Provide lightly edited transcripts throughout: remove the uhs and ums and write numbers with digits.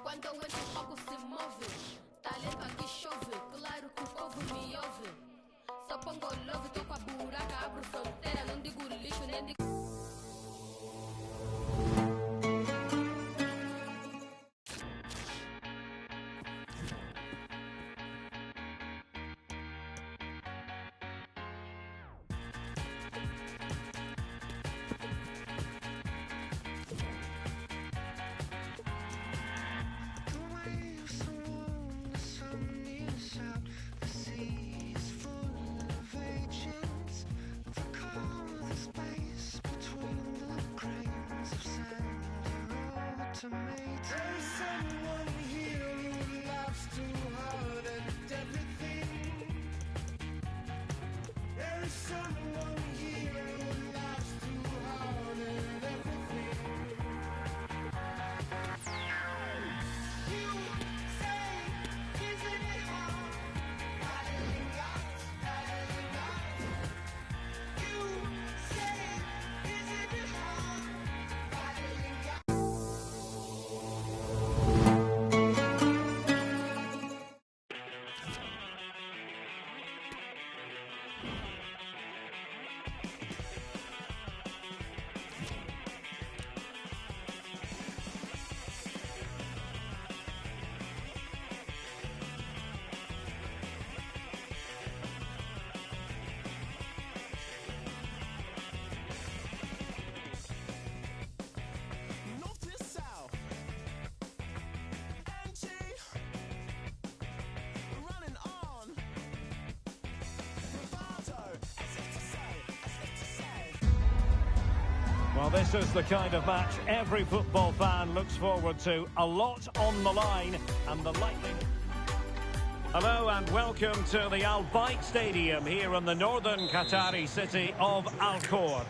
Quando o palco se move, talento aqui chove, claro que o povo me ouve. Só pongo love, toco a buraca, abro fronteira, não digo lixo, nem digo... There's someone here who laughs too hard at everything. There's someone here who laughs too hard at everything. You say, isn't it hard? Battling out, battling out. You say, isn't it hard? Battling out. North to south, NG, running on. Bravado, as if to say, as if to say. Well, this is the kind of match every football fan looks forward to. A lot on the line and the lightning. Hello and welcome to the Al Bayt Stadium here in the northern Qatari city of Al Khor.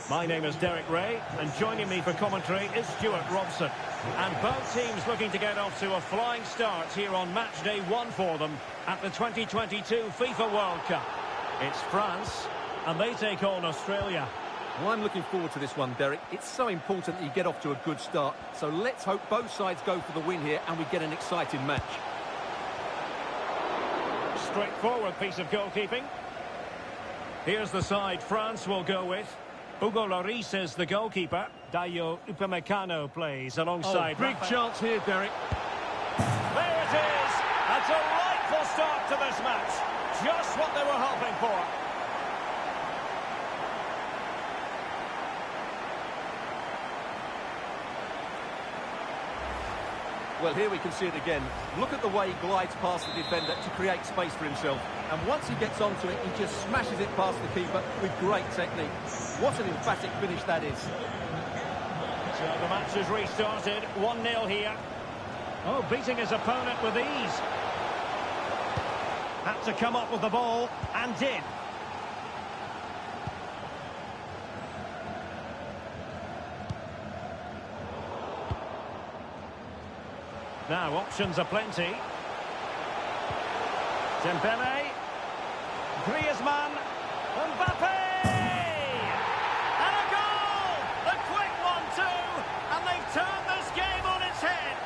My name is Derek Ray and joining me for commentary is Stuart Robson. And both teams looking to get off to a flying start here on match day 1 for them at the 2022 FIFA World Cup. It's France and they take on Australia. Well, I'm looking forward to this one, Derek. It's so important that you get off to a good start. So let's hope both sides go for the win here and we get an exciting match. Straightforward piece of goalkeeping. Here's the side France will go with. Hugo Lloris is the goalkeeper. Dayo Upamecano plays alongside. Big chance here, Derek. There it is! A delightful start to this match. Just what they were hoping for. Well, here we can see it again. Look at the way he glides past the defender to create space for himself. And once he gets onto it, he just smashes it past the keeper with great technique. What an emphatic finish that is. So the match has restarted. 1-0 here. Oh, beating his opponent with ease. Had to come up with the ball, and did. Now, options are plenty. Dembele. Griezmann. Mbappe! And a goal! The quick 1-2! And they've turned this game on its head.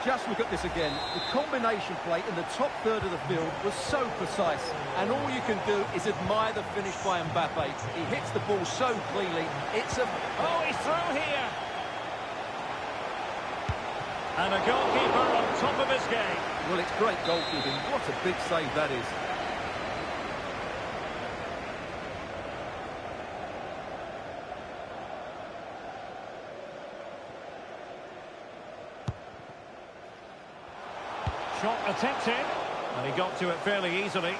Just look at this again. The combination play in the top third of the field was so precise. And all you can do is admire the finish by Mbappe. He hits the ball so cleanly. It's a... Oh, he's through here. And a goalkeeper on top of his game. Well, it's great goalkeeping. What a big save that is. Shot attempted, and he got to it fairly easily.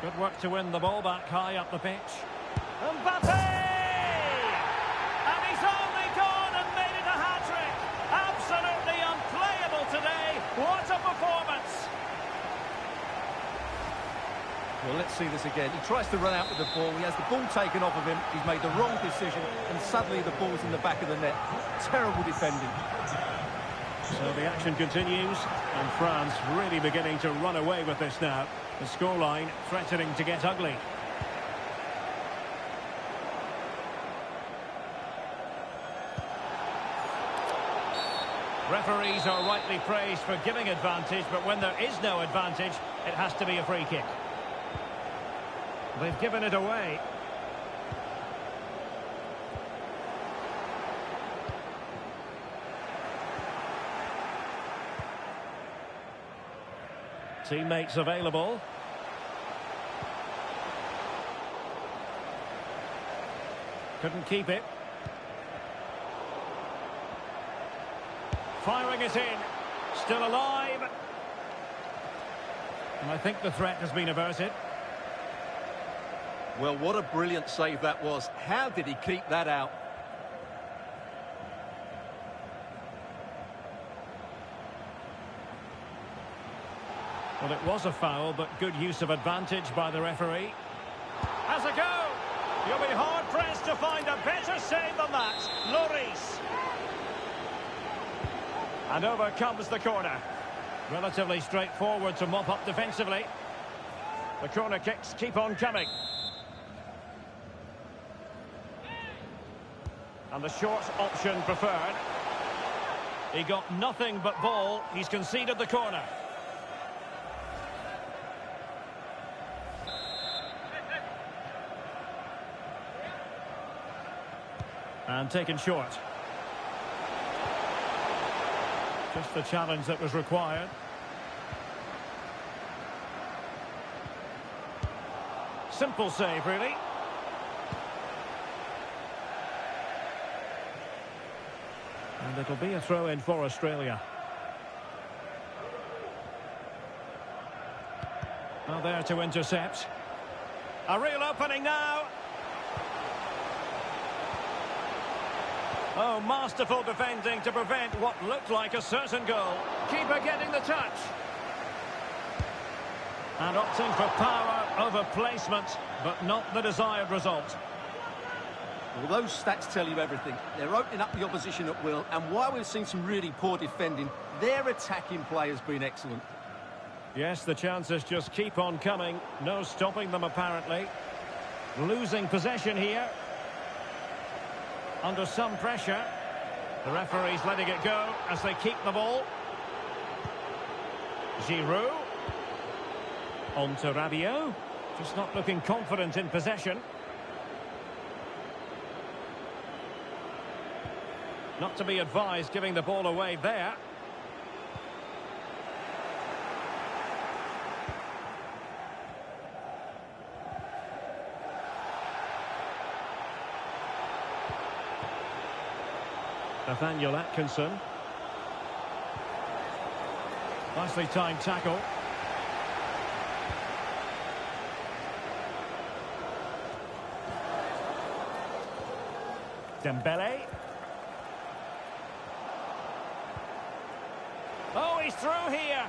Good work to win the ball back high up the pitch. Mbappe! And he's only gone and made it a hat-trick. Absolutely unplayable today. What a performance! Well, let's see this again. He tries to run out with the ball. He has the ball taken off of him. He's made the wrong decision, and suddenly the ball's in the back of the net. Terrible defending. So the action continues, and France really beginning to run away with this now. The scoreline threatening to get ugly. Referees are rightly praised for giving advantage, but when there is no advantage, it has to be a free kick. They've given it away. Teammates available. Couldn't keep it. Firing it in. Still alive. And I think the threat has been averted. Well, what a brilliant save that was. How did he keep that out? Well, it was a foul, but good use of advantage by the referee. Has a go! You'll be hard-pressed to find a better save than that. Lloris. And over comes the corner. Relatively straightforward to mop up defensively. The corner kicks keep on coming. And the short option preferred. He got nothing but ball. He's conceded the corner. And taken short. Just the challenge that was required. Simple save, really. And it'll be a throw-in for Australia. Now there to intercept. A real opening now. Oh, masterful defending to prevent what looked like a certain goal. Keeper getting the touch. And opting for power over placement, but not the desired result. Well, those stats tell you everything. They're opening up the opposition at will, and while we've seen some really poor defending, their attacking play has been excellent. Yes, the chances just keep on coming. No stopping them, apparently. Losing possession here. Under some pressure. The referee's letting it go as they keep the ball. Giroud. On to Rabiot. Just not looking confident in possession. Not to be advised giving the ball away there. Nathaniel Atkinson. Nicely timed tackle. Dembele. Oh, he's through here.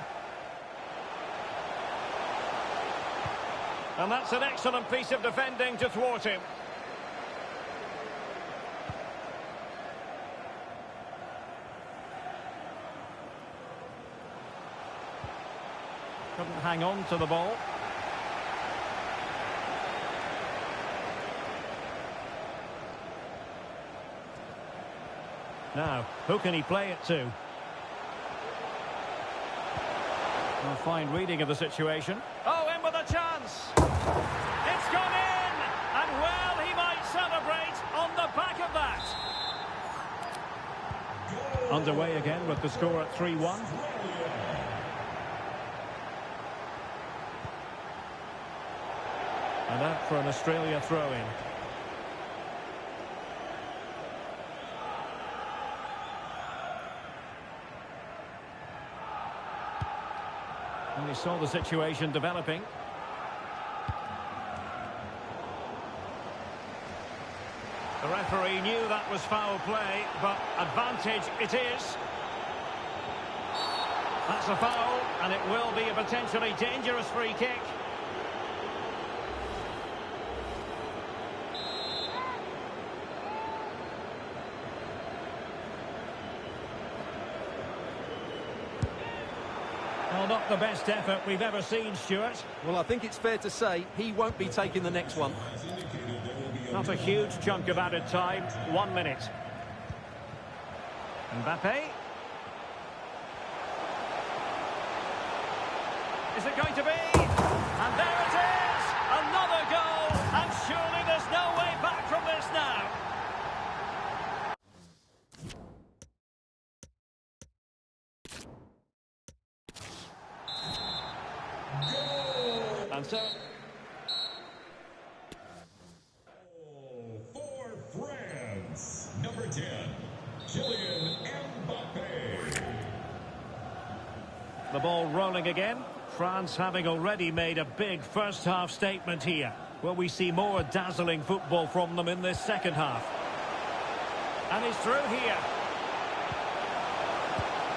And that's an excellent piece of defending to thwart him. Couldn't hang on to the ball. Now, who can he play it to? A fine reading of the situation. Oh, in with a chance! It's gone in! And well, he might celebrate on the back of that. Underway again with the score at 3-1. And out for an Australia throw-in. And he saw the situation developing. referee knew that was foul play, but advantage it is. That's a foul, and it will be a potentially dangerous free kick. Well, not the best effort we've ever seen, Stuart. Well, I think it's fair to say he won't be taking the next one. Not a huge chunk of added time. 1 minute. Mbappe. Is it going to be? And there it is! Another goal! And surely there's no way back from this now. And so... For France, number 10, Kylian Mbappe. The ball rolling again. France having already made a big first-half statement here. Will we see more dazzling football from them in this second half? And he's through here.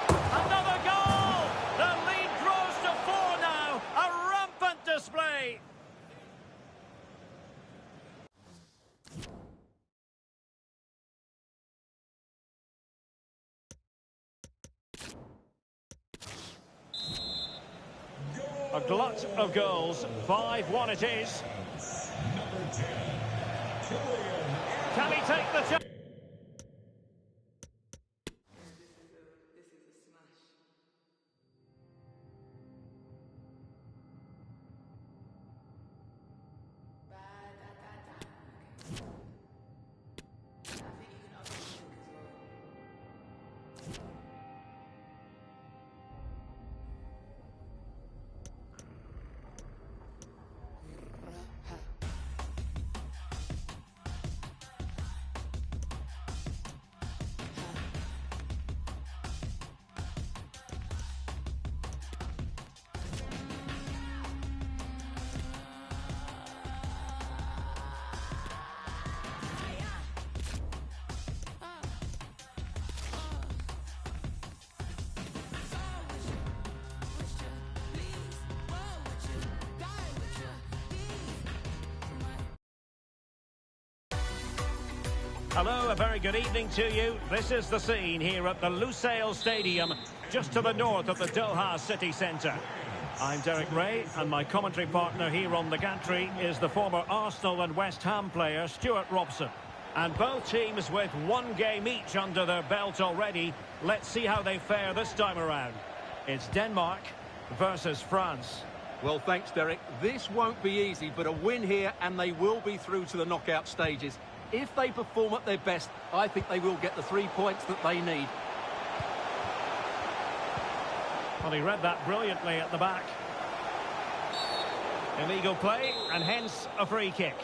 Another goal! The lead grows to 4 now. A rampant display. A glut of goals. 5-1 it is. Number 10, Kylian. Can he take the chance? Hello, a very good evening to you. This is the scene here at the Lusail Stadium, just to the north of the Doha city centre. I'm Derek Ray, and my commentary partner here on the gantry is the former Arsenal and West Ham player, Stuart Robson. And both teams with 1 game each under their belt already. Let's see how they fare this time around. It's Denmark versus France. Well, thanks, Derek. This won't be easy, but a win here and they will be through to the knockout stages. If they perform at their best, I think they will get the 3 points that they need. Well, he read that brilliantly at the back. Illegal play, and hence a free kick.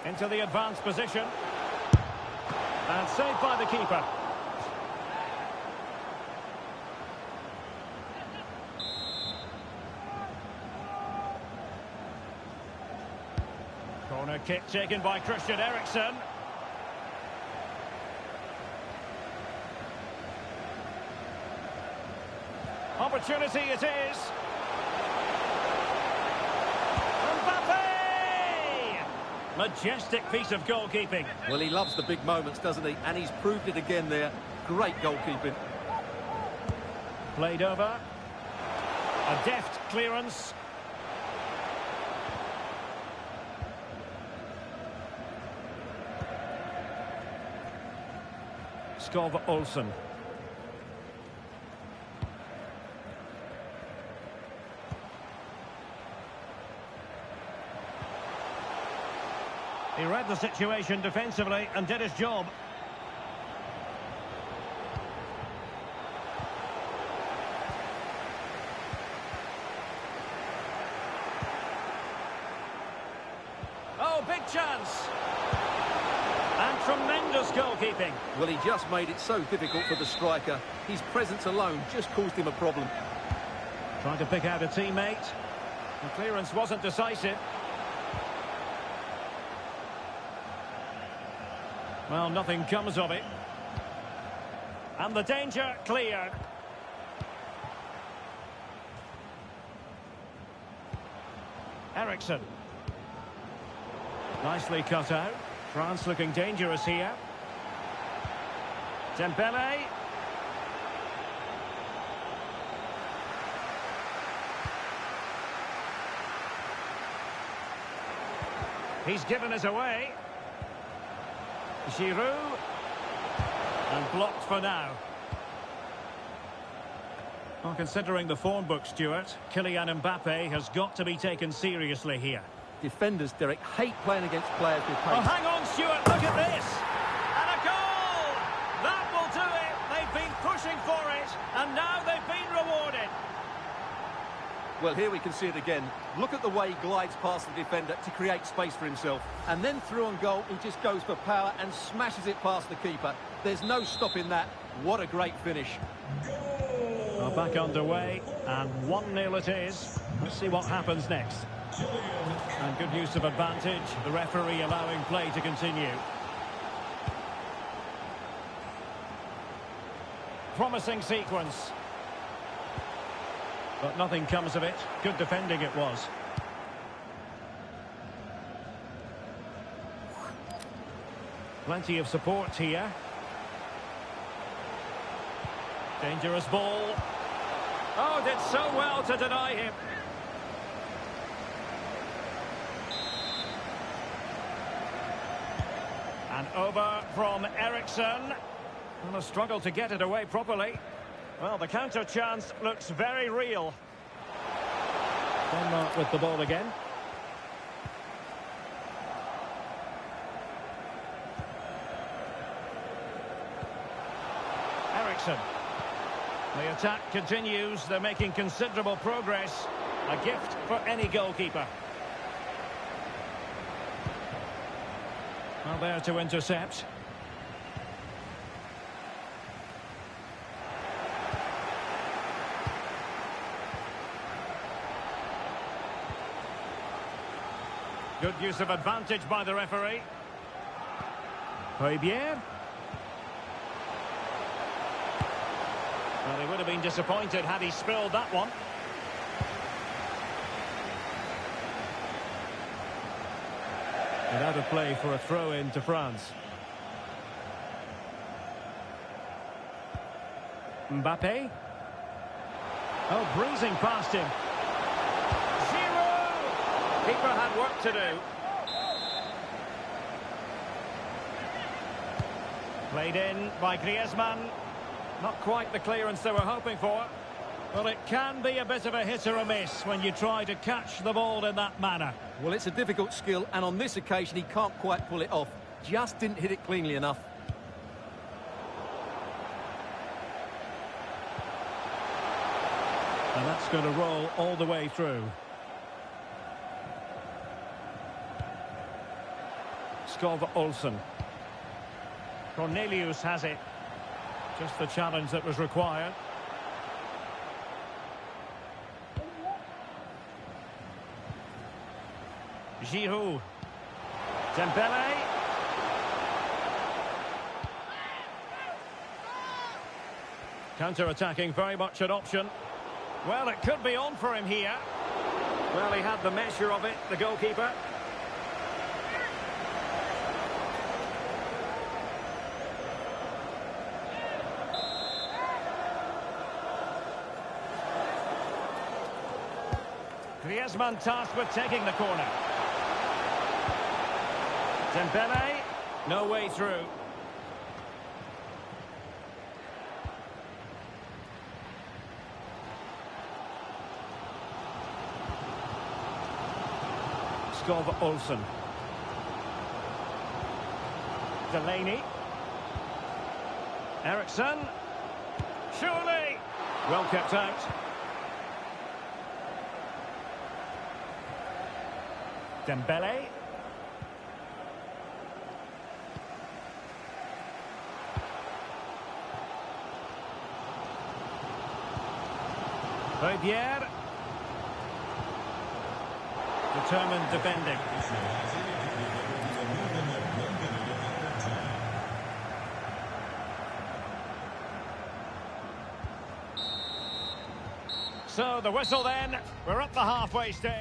Into the advanced position. And saved by the keeper. Corner kick taken by Christian Eriksen. Opportunity it is. Mbappe! Majestic piece of goalkeeping. Well, he loves the big moments, doesn't he? And he's proved it again there. Great goalkeeping. Played over. A deft clearance. Skov Olsen. He read the situation defensively and did his job. Oh, big chance. And tremendous goalkeeping. Well, he just made it so difficult for the striker. His presence alone just caused him a problem. Trying to pick out a teammate. The clearance wasn't decisive. Well, nothing comes of it. And the danger cleared. Ericsson. Nicely cut out. France looking dangerous here. Dembele. He's given us away. Giroud. And blocked for now. Well, considering the form book, Stuart, Kylian Mbappe has got to be taken seriously here. Defenders, Derek, hate playing against players with pace. Oh, hang on, Stuart, look at this! And a goal! That will do it! They've been pushing for it, and now they've been rewarded. Well, here we can see it again. Look at the way he glides past the defender to create space for himself. And then through on goal, he just goes for power and smashes it past the keeper. There's no stopping that. What a great finish. Well, back underway, and 1-0 it is. Let's see what happens next. And good use of advantage. The referee allowing play to continue. Promising sequence. But nothing comes of it. Good defending it was. Plenty of support here. Dangerous ball. Oh, did so well to deny him. And over from Ericsson. And a struggle to get it away properly. Well, the counter chance looks very real. Denmark with the ball again. Ericsson. The attack continues. They're making considerable progress. A gift for any goalkeeper. Well, there to intercept. Good use of advantage by the referee. Højbjerg. Well, he would have been disappointed had he spilled that one. And out of play for a throw-in to France. Mbappe. Oh, breezing past him. Keeper had work to do. Played in by Griezmann. Not quite the clearance they were hoping for. But it can be a bit of a hit or a miss when you try to catch the ball in that manner. Well, it's a difficult skill, and on this occasion he can't quite pull it off. Just didn't hit it cleanly enough. And that's going to roll all the way through. Skov Olsen. Cornelius has it. Just the challenge that was required. Giroud. Dembele. Counter-attacking, very much an option. Well, it could be on for him here. Well, he had the measure of it, the goalkeeper. Griezmann tasked with taking the corner. Dembele, no way through. Skov Olsen. Delaney. Ericsson. Surely. Well kept out. Dembele. Højbjerg. determined defending. So the whistle then, we're at the halfway stage.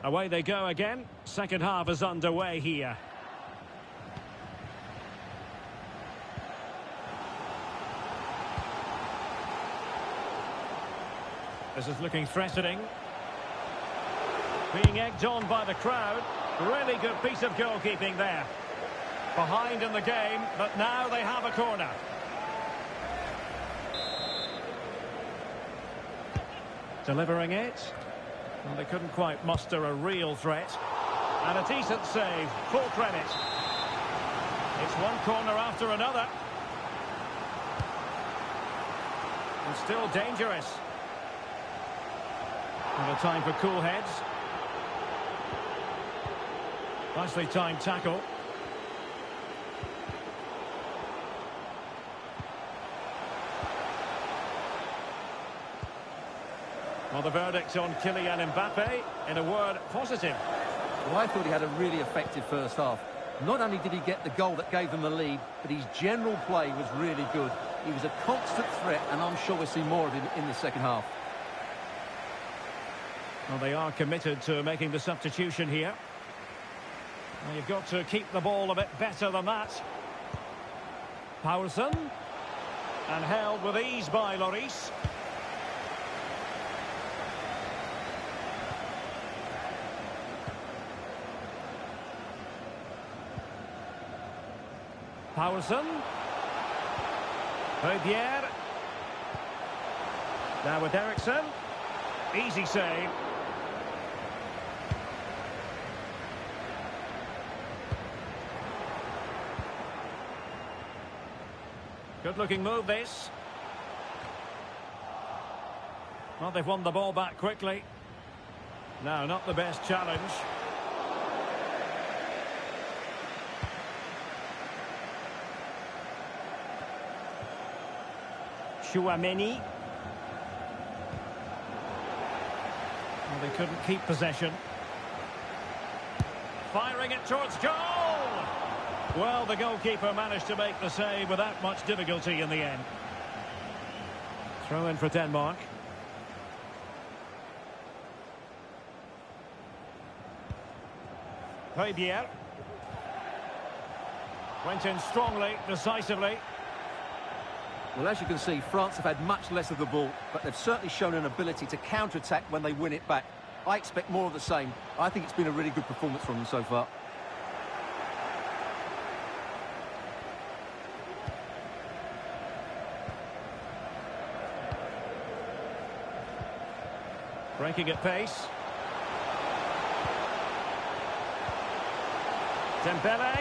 Away they go again. Second half is underway here. This is looking threatening. Being egged on by the crowd. Really good piece of goalkeeping there. Behind in the game, but now they have a corner. Delivering it. Well, they couldn't quite muster a real threat. And a decent save. Full credit. It's one corner after another. And still dangerous. And a time for cool heads. Nicely timed tackle. Well, the verdict on Kylian Mbappe, in a word, positive. Well, I thought he had a really effective first half. Not only did he get the goal that gave them the lead, but his general play was really good. He was a constant threat, and I'm sure we'll see more of him in the second half. Well, they are committed to making the substitution here. Well, you've got to keep the ball a bit better than that. Poulsen. And held with ease by Lloris. Poulsen. Pierre. Now with Eriksson. Easy save. Good-looking move, this. Well, they've won the ball back quickly. No, not the best challenge. Chouameni. Well, they couldn't keep possession. Firing it towards goal! Well, the goalkeeper managed to make the save without much difficulty in the end. Throw in for Denmark. Pierre. Went in strongly, decisively. Well, as you can see, France have had much less of the ball, but they've certainly shown an ability to counter-attack when they win it back. I expect more of the same. I think it's been a really good performance from them so far. Breaking at pace. Dembele.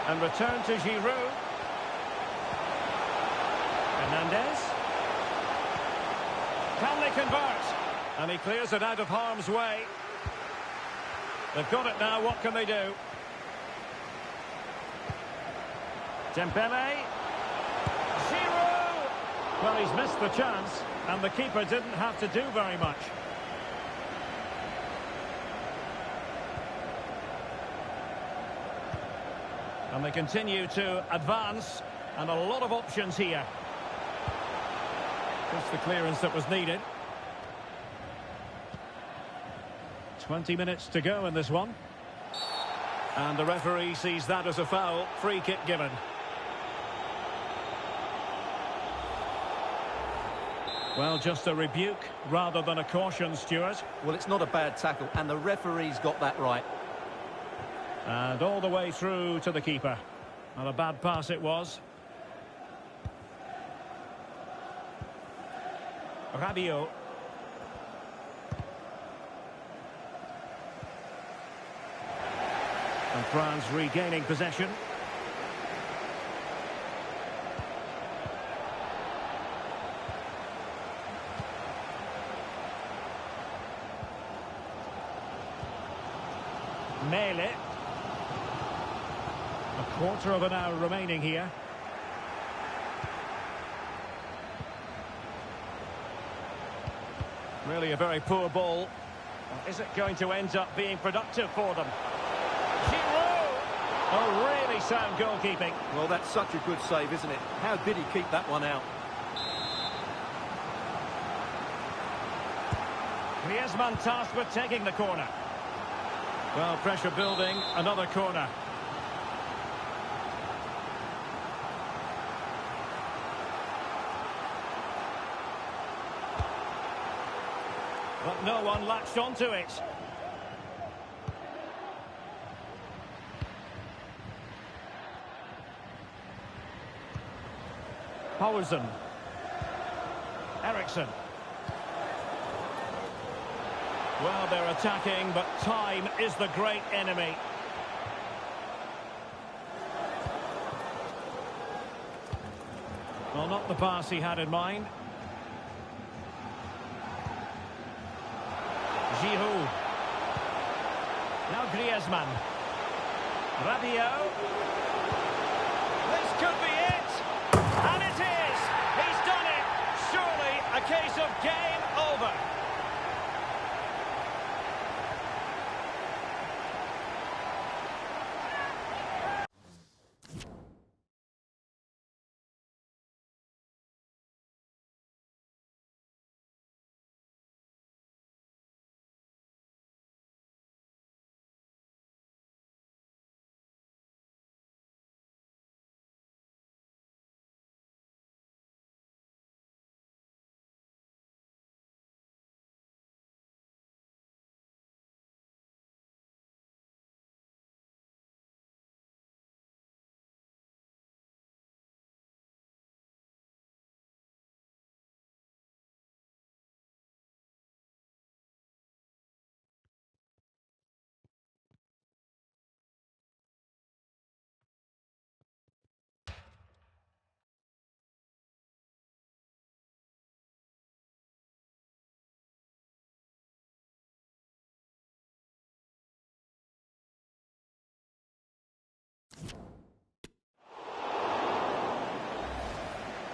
And return to Giroud. Hernandez. Can they convert? And he clears it out of harm's way. They've got it now, what can they do? Dembele. Giroud! Well, he's missed the chance, and the keeper didn't have to do very much. And they continue to advance, and a lot of options here. Just the clearance that was needed. 20 minutes to go in this one. And the referee sees that as a foul. Free kick given. Well, just a rebuke rather than a caution, Stuart. Well, it's not a bad tackle, and the referee's got that right. And all the way through to the keeper. Not a bad pass it was. Rabiot. And France regaining possession. Mele. A Quarter of an hour remaining here. Really a very poor ball. Is it going to end up being productive for them? Giroud! Oh, really sound goalkeeping. Well, that's such a good save, isn't it? How did he keep that one out? Griezmann tasked with taking the corner. Well, pressure building, another corner. But no one latched onto it. Poulsen. Eriksson. Well, they're attacking, but time is the great enemy. Well, not the pass he had in mind. Giroud. Now Griezmann. Rabiot. This could be it. And it is. He's done it. Surely a case of game over.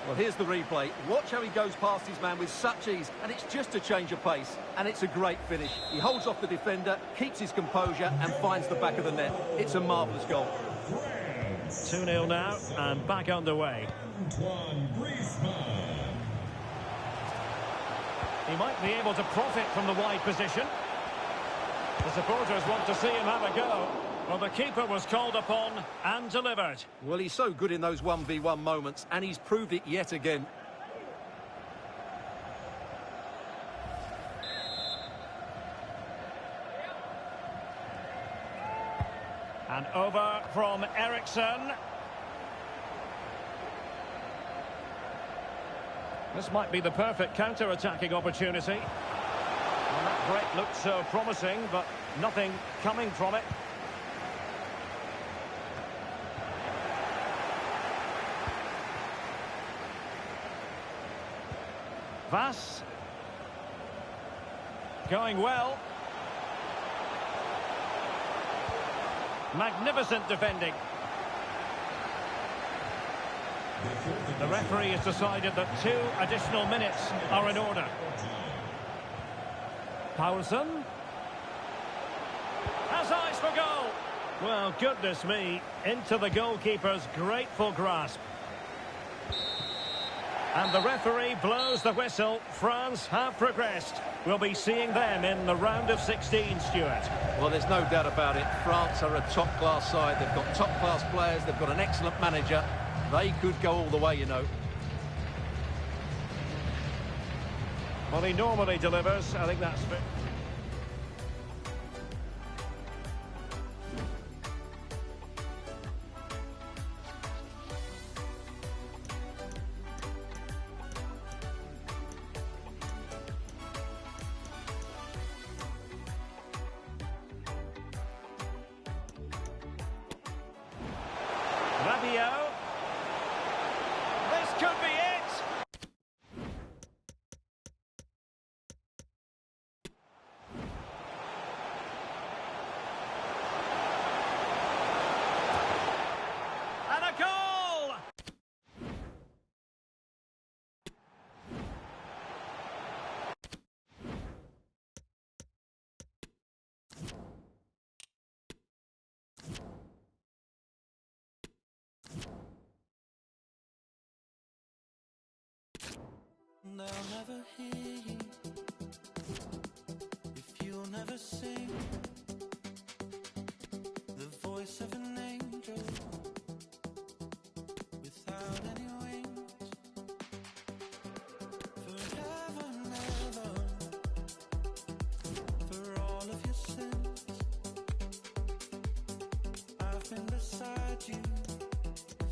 Well, here's the replay. Watch how he goes past his man with such ease, and it's just a change of pace, and it's a great finish. He holds off the defender, keeps his composure, and finds the back of the net. It's a marvellous goal. 2-0 now, and back underway. He might be able to profit from the wide position. The supporters want to see him have a go. Well, the keeper was called upon and delivered. Well, he's so good in those 1v1 moments, and he's proved it yet again. And over from Eriksson. This might be the perfect counter-attacking opportunity. Well, that break looked so promising, but nothing coming from it. Vass. Going well. Magnificent defending. The referee has decided that 2 additional minutes are in order. Poulsen. Has eyes for goal. Well, goodness me, into the goalkeeper's grateful grasp. And the referee blows the whistle. France have progressed. We'll be seeing them in the round of 16, Stuart. Well, there's no doubt about it. France are a top-class side. They've got top-class players. They've got an excellent manager. They could go all the way, you know. Well, he normally delivers. I think that's fit. Rabiot. This could be it. and they'll never hear you if you'll never sing the voice of an angel without any wings. Forever and ever, for all of your sins, I've been beside you.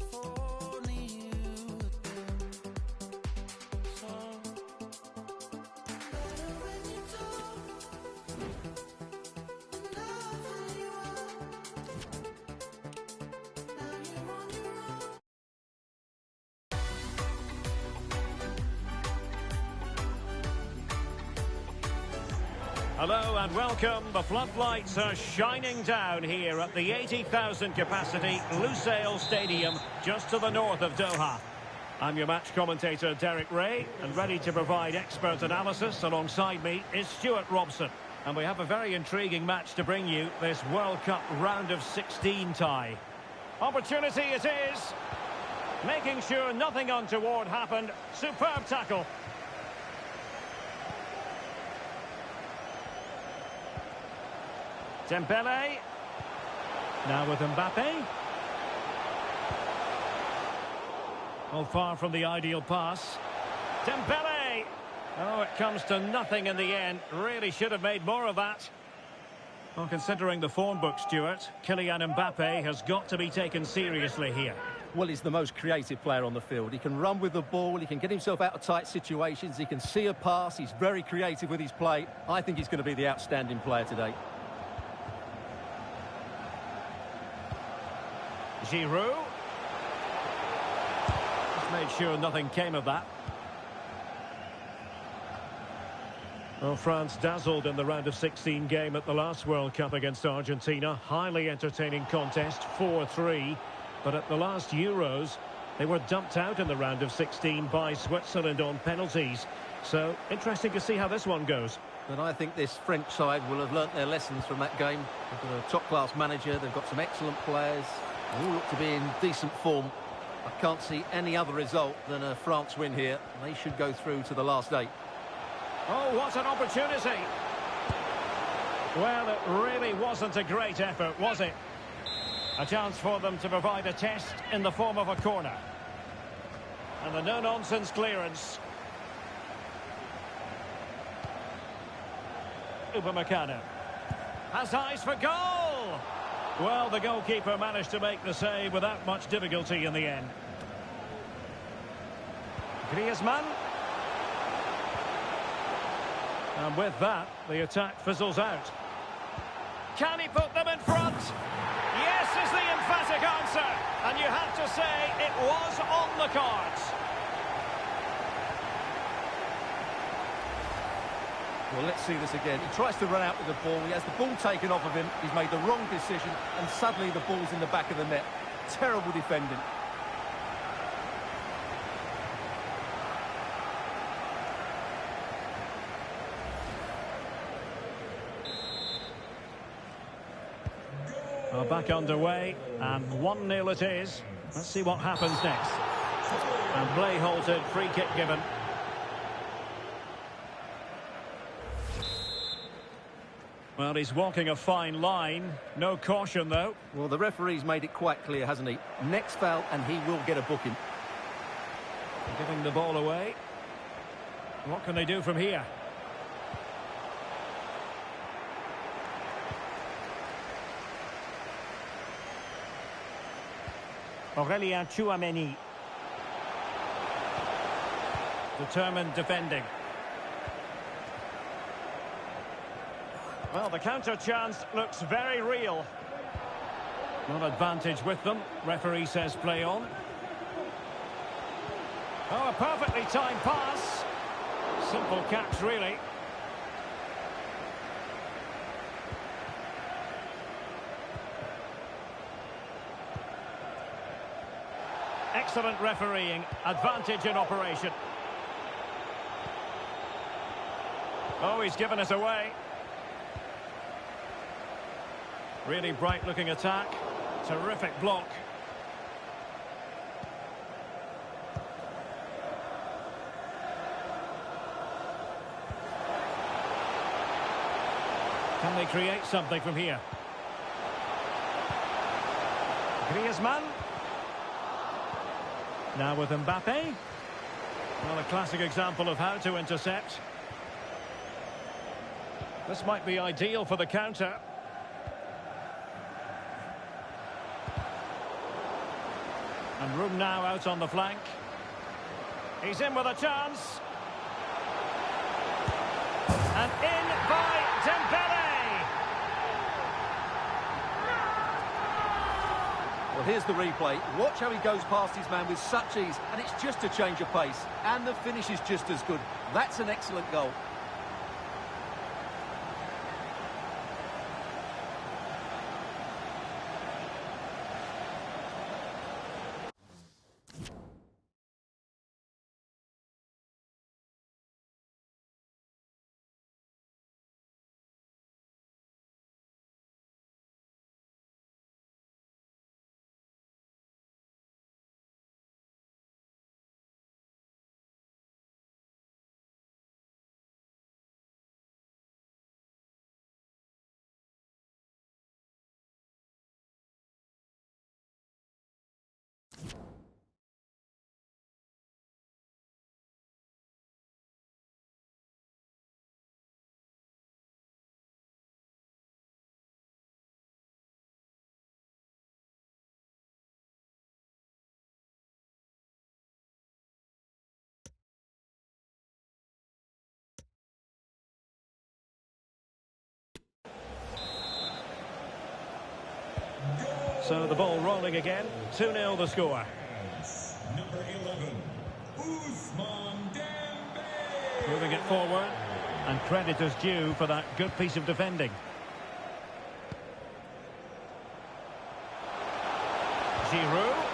If only you had been so better when you talk, and love when you are. Now you're on your own. Hello and welcome. The floodlights are shining down here at the 80,000 capacity Lusail Stadium just to the north of Doha. I'm your match commentator Derek Ray, and ready to provide expert analysis alongside me is Stuart Robson. And we have a very intriguing match to bring you, this World Cup round of 16 tie. Opportunity it is. Making sure nothing untoward happened. Superb tackle. Dembele. Now with Mbappe. Well, far from the ideal pass. Dembele. Oh, it comes to nothing in the end. Really should have made more of that. Well, considering the form book, Stuart, Kylian Mbappe has got to be taken seriously here. Well, he's the most creative player on the field. He can run with the ball, he can get himself out of tight situations, he can see a pass, he's very creative with his play. I think he's going to be the outstanding player today. Giroud. Just made sure nothing came of that. Well, France dazzled in the round of 16 game at the last World Cup against Argentina. Highly entertaining contest, 4-3. But at the last Euros, they were dumped out in the round of 16 by Switzerland on penalties. So, interesting to see how this one goes. And I think this French side will have learnt their lessons from that game. They've got a top-class manager, they've got some excellent players. They all look to be in decent form. I can't see any other result than a France win here. They should go through to the last 8. Oh, what an opportunity! Well, it really wasn't a great effort, was it? A chance for them to provide a test in the form of a corner. And the no-nonsense clearance. Upamecano has eyes for goal! Well, the goalkeeper managed to make the save without much difficulty in the end. Griezmann. And with that, the attack fizzles out. Can he put them in front? Yes is the emphatic answer. And you have to say it was on the cards. Well, let's see this again. He tries to run out with the ball. He has the ball taken off of him. He's made the wrong decision. And suddenly the ball's in the back of the net. Terrible defending. Well, back underway, and 1-0 it is. Let's see what happens next. And play halted, free kick given. Well, he's walking a fine line. No caution, though. Well, the referee's made it quite clear, hasn't he? Next foul, and he will get a booking. Giving the ball away. What can they do from here? Aurélien Tchouaméni. Determined defending. Well, the counter chance looks very real. Not advantage with them. Referee says play on. Oh, a perfectly timed pass. Simple catch, really. Excellent refereeing. Advantage in operation. Oh, he's given us away. Really bright-looking attack. Terrific block. Can they create something from here? Griezmann. Now with Mbappe. Well, a classic example of how to intercept. This might be ideal for the counter. And room now out on the flank. He's in with a chance. And in by Dembele. Well, here's the replay. Watch how he goes past his man with such ease, and it's just a change of pace. And the finish is just as good. That's an excellent goal. So the ball rolling again. 2-0 the score. Number 11, Ousmane Dembele. Moving it forward. And credit is due for that good piece of defending. Giroud.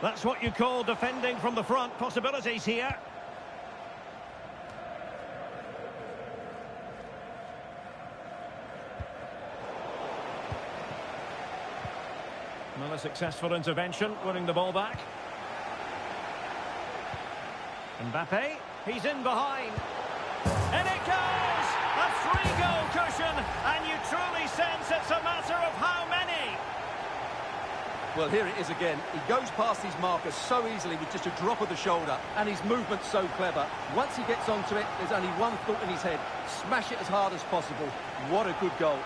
That's what you call defending from the front. Possibilities here. Well, a successful intervention, winning the ball back. Mbappe, he's in behind. And it goes! A 3-goal cushion, and you truly sense it's a matter of how many. Well, here it is again. He goes past his marker so easily with just a drop of the shoulder, and his movement's so clever. Once he gets onto it, there's only one thought in his head: smash it as hard as possible. What a good goal.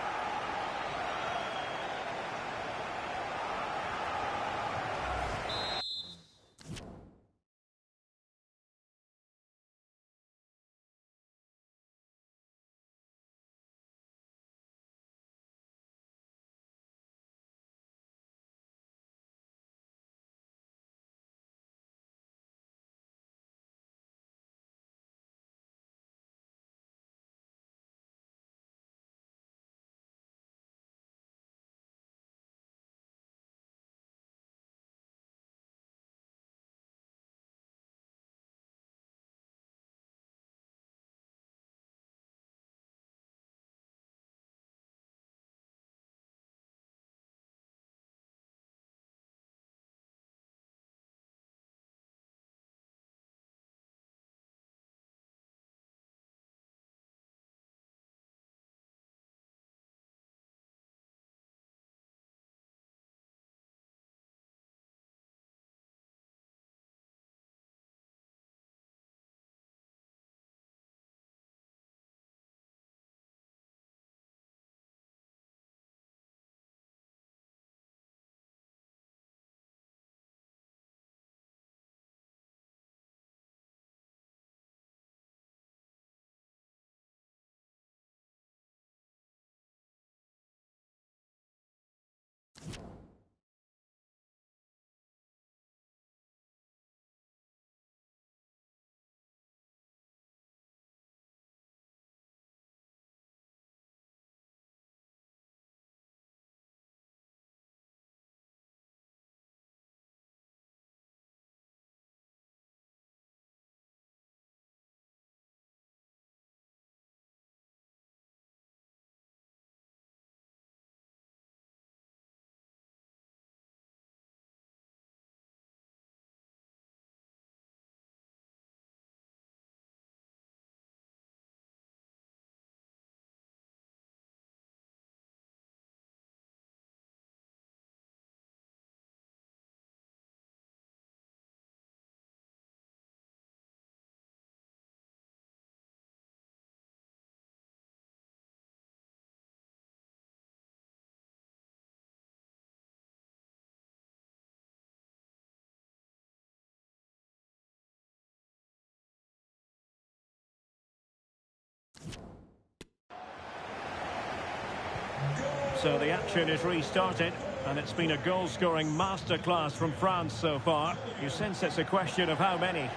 So the action is restarted, and it's been a goal-scoring masterclass from France so far. You sense it's a question of how many.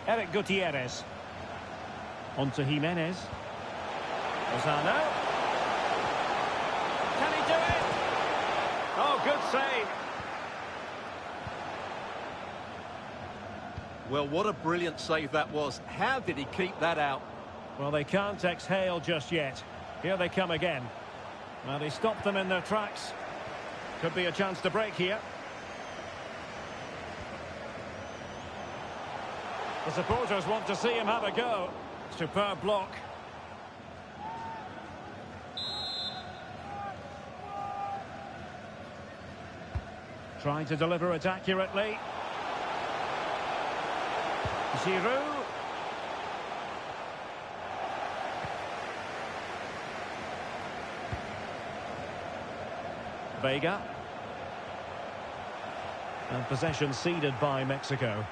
Eric Gutierrez. On to Jimenez. Lozano. Can he do it? Oh, good save. Well, what a brilliant save that was. How did he keep that out? Well, they can't exhale just yet. Here they come again. And he stopped them in their tracks. Could be a chance to break here. The supporters want to see him have a go. Superb block. Trying to deliver it accurately. Giroud. Vega. And possession ceded by Mexico.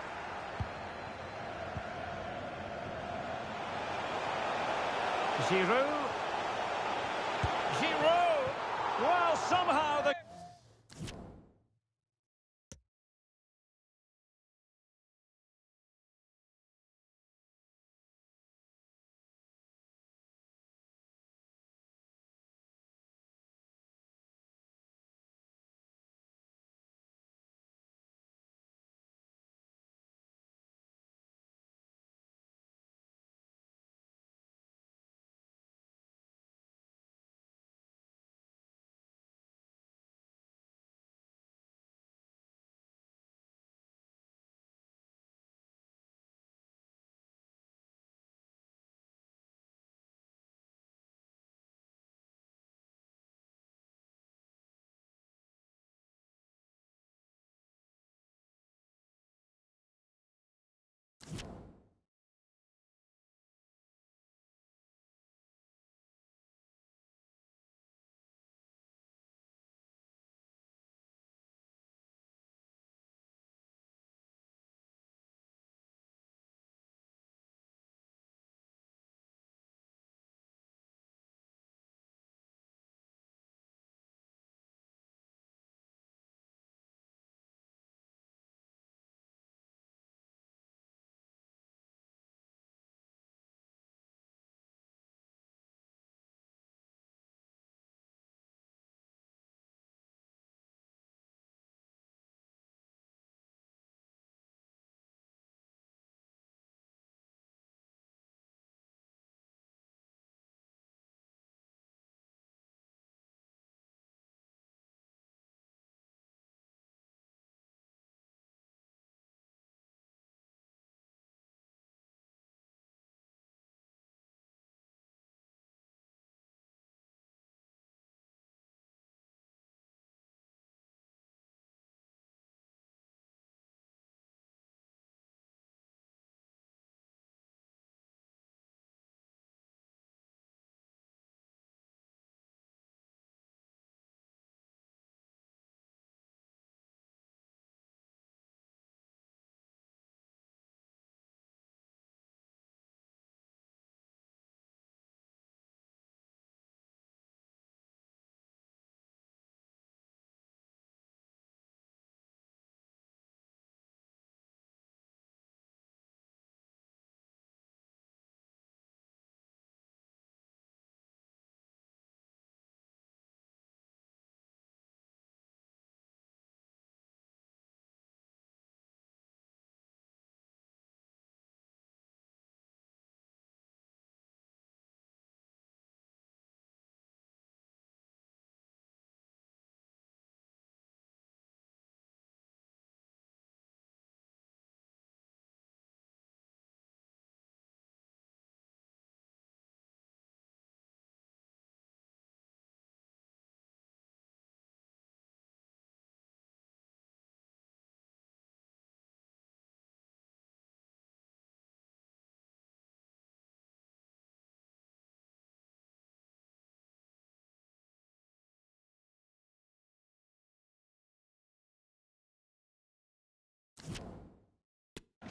Giroud. Giroud. Well, somehow the...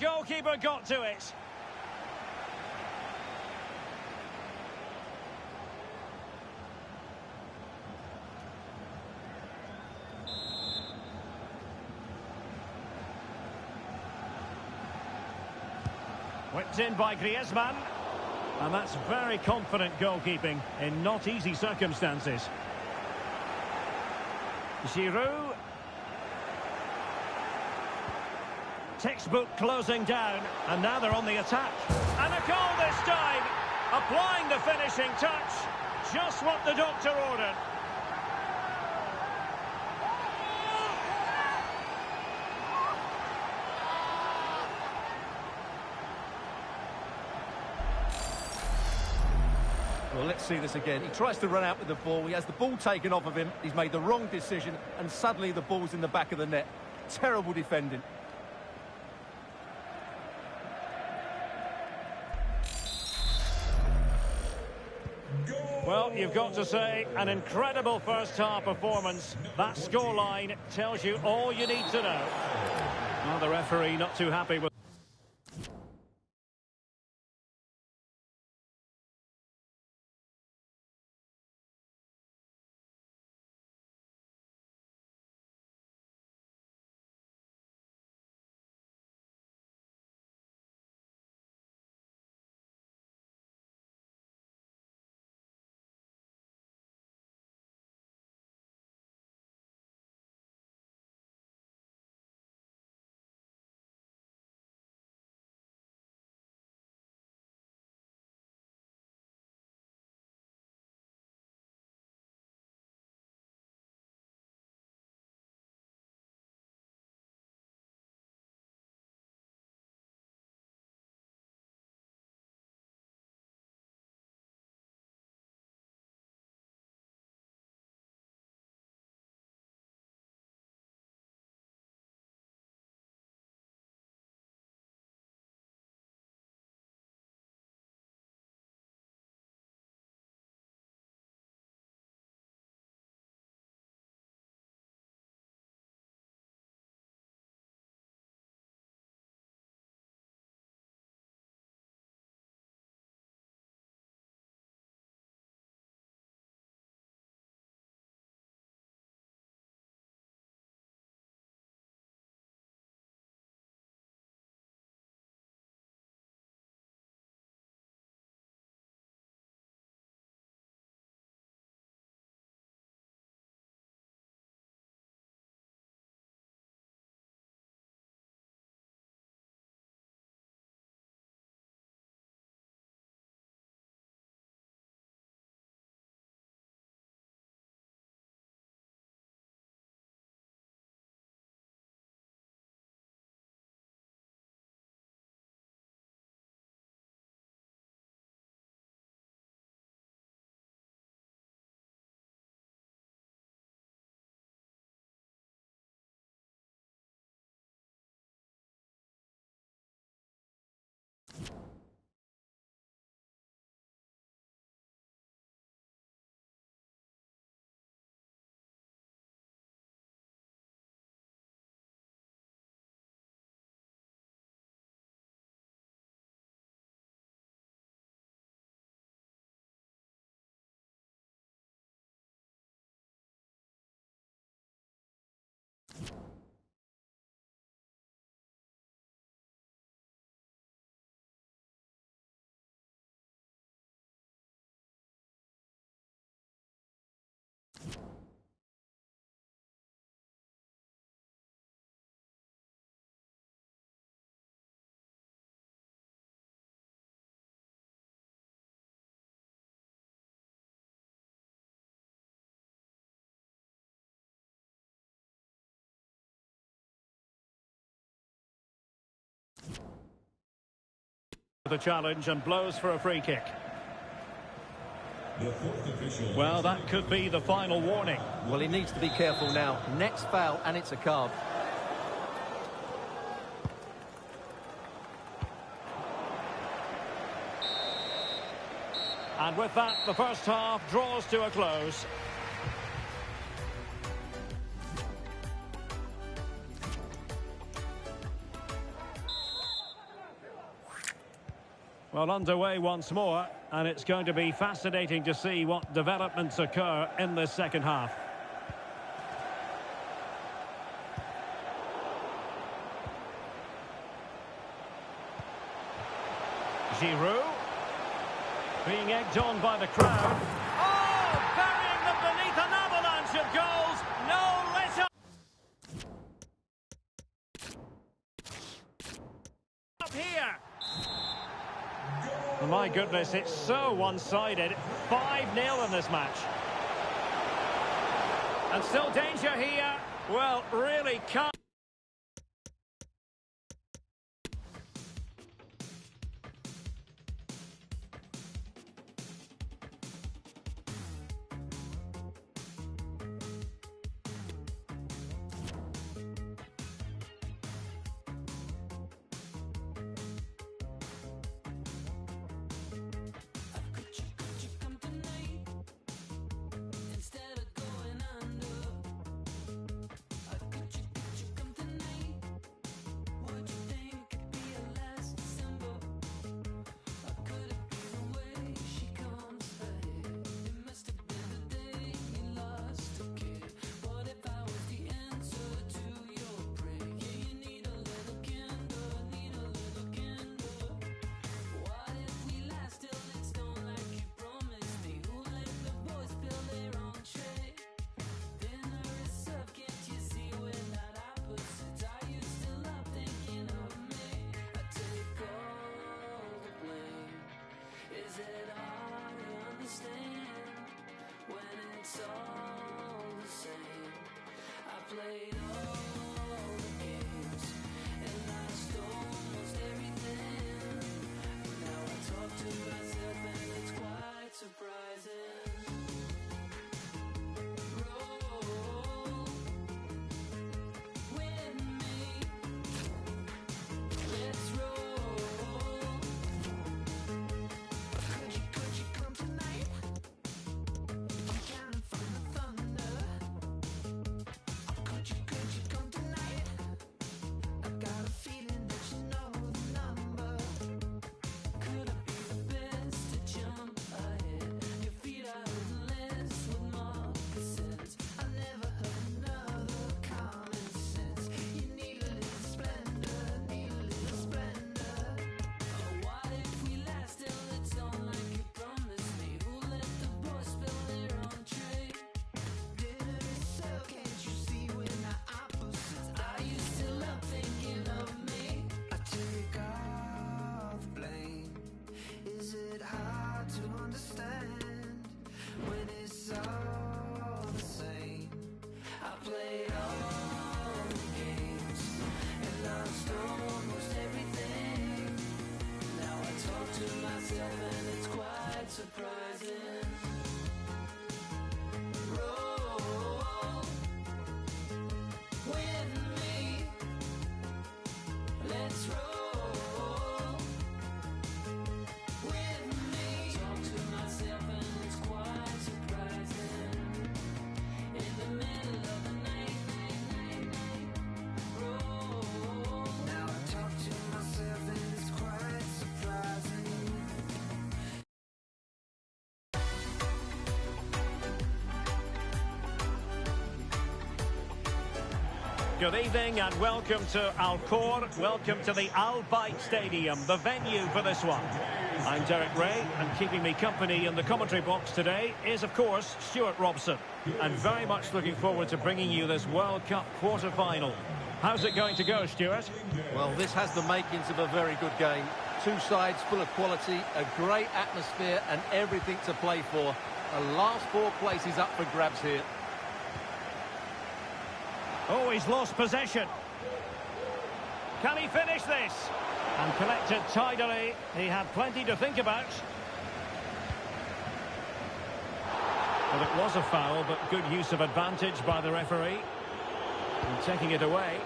Goalkeeper got to it. Whipped in by Griezmann. And that's very confident goalkeeping in not easy circumstances. Giroud. Textbook closing down, and now they're on the attack. And a goal this time, applying the finishing touch. Just what the doctor ordered. Well, let's see this again. He tries to run out with the ball. He has the ball taken off of him. He's made the wrong decision, and suddenly the ball's in the back of the net. Terrible defending. Well, you've got to say, an incredible first-half performance. That scoreline tells you all you need to know. Well, the referee not too happy with... the challenge and blows for a free kick. The fourth official. Well, that could be the final warning. Well, he needs to be careful now. Next foul, and it's a card. And with that, the first half draws to a close. Well, underway once more, and it's going to be fascinating to see what developments occur in this second half. Giroud. Being egged on by the crowd. Oh, burying them beneath an avalanche of goals. No let up here. My goodness, it's so one-sided. 5-0 in this match. And still danger here. Well, really can't. Played all the games and lost almost everything. Now I talk to myself and it's quite surprising. Roll with me, let's roll. Could you come tonight? I'm counting from the thunder. Could you come tonight? I got a feeling that you know the number. Could I be the best to jump ahead? Your feet are endless with moccasins. I never heard another common sense. You need a little splendor, need a little splendor. Oh, what if we last till it's on like you promised me? Who let the boys spill their own trade? Dinner is served, can't you see we're not opposites? Are you still up thinking of me? I take all the blame. Is it hard to understand when it's all the same? I played all the games and lost almost everything. Now I talk to myself and it's quite surprising. Roll with me, let's roll with me. Talk to myself and it's quite surprising. In the middle of the night, roll. Now I talk to myself and it's quite surprising. Good evening and welcome to Alcor. Welcome to the Al Bayt Stadium, the venue for this one. I'm Derek Ray, and keeping me company in the commentary box today is, of course, Stuart Robson. And very much looking forward to bringing you this World Cup quarter-final. How's it going to go, Stuart? Well, this has the makings of a very good game. Two sides full of quality, a great atmosphere and everything to play for. The last four places up for grabs here. Oh, he's lost possession. Can he finish this? And collected tidily. He had plenty to think about. Well, it was a foul, but good use of advantage by the referee. And taking it away.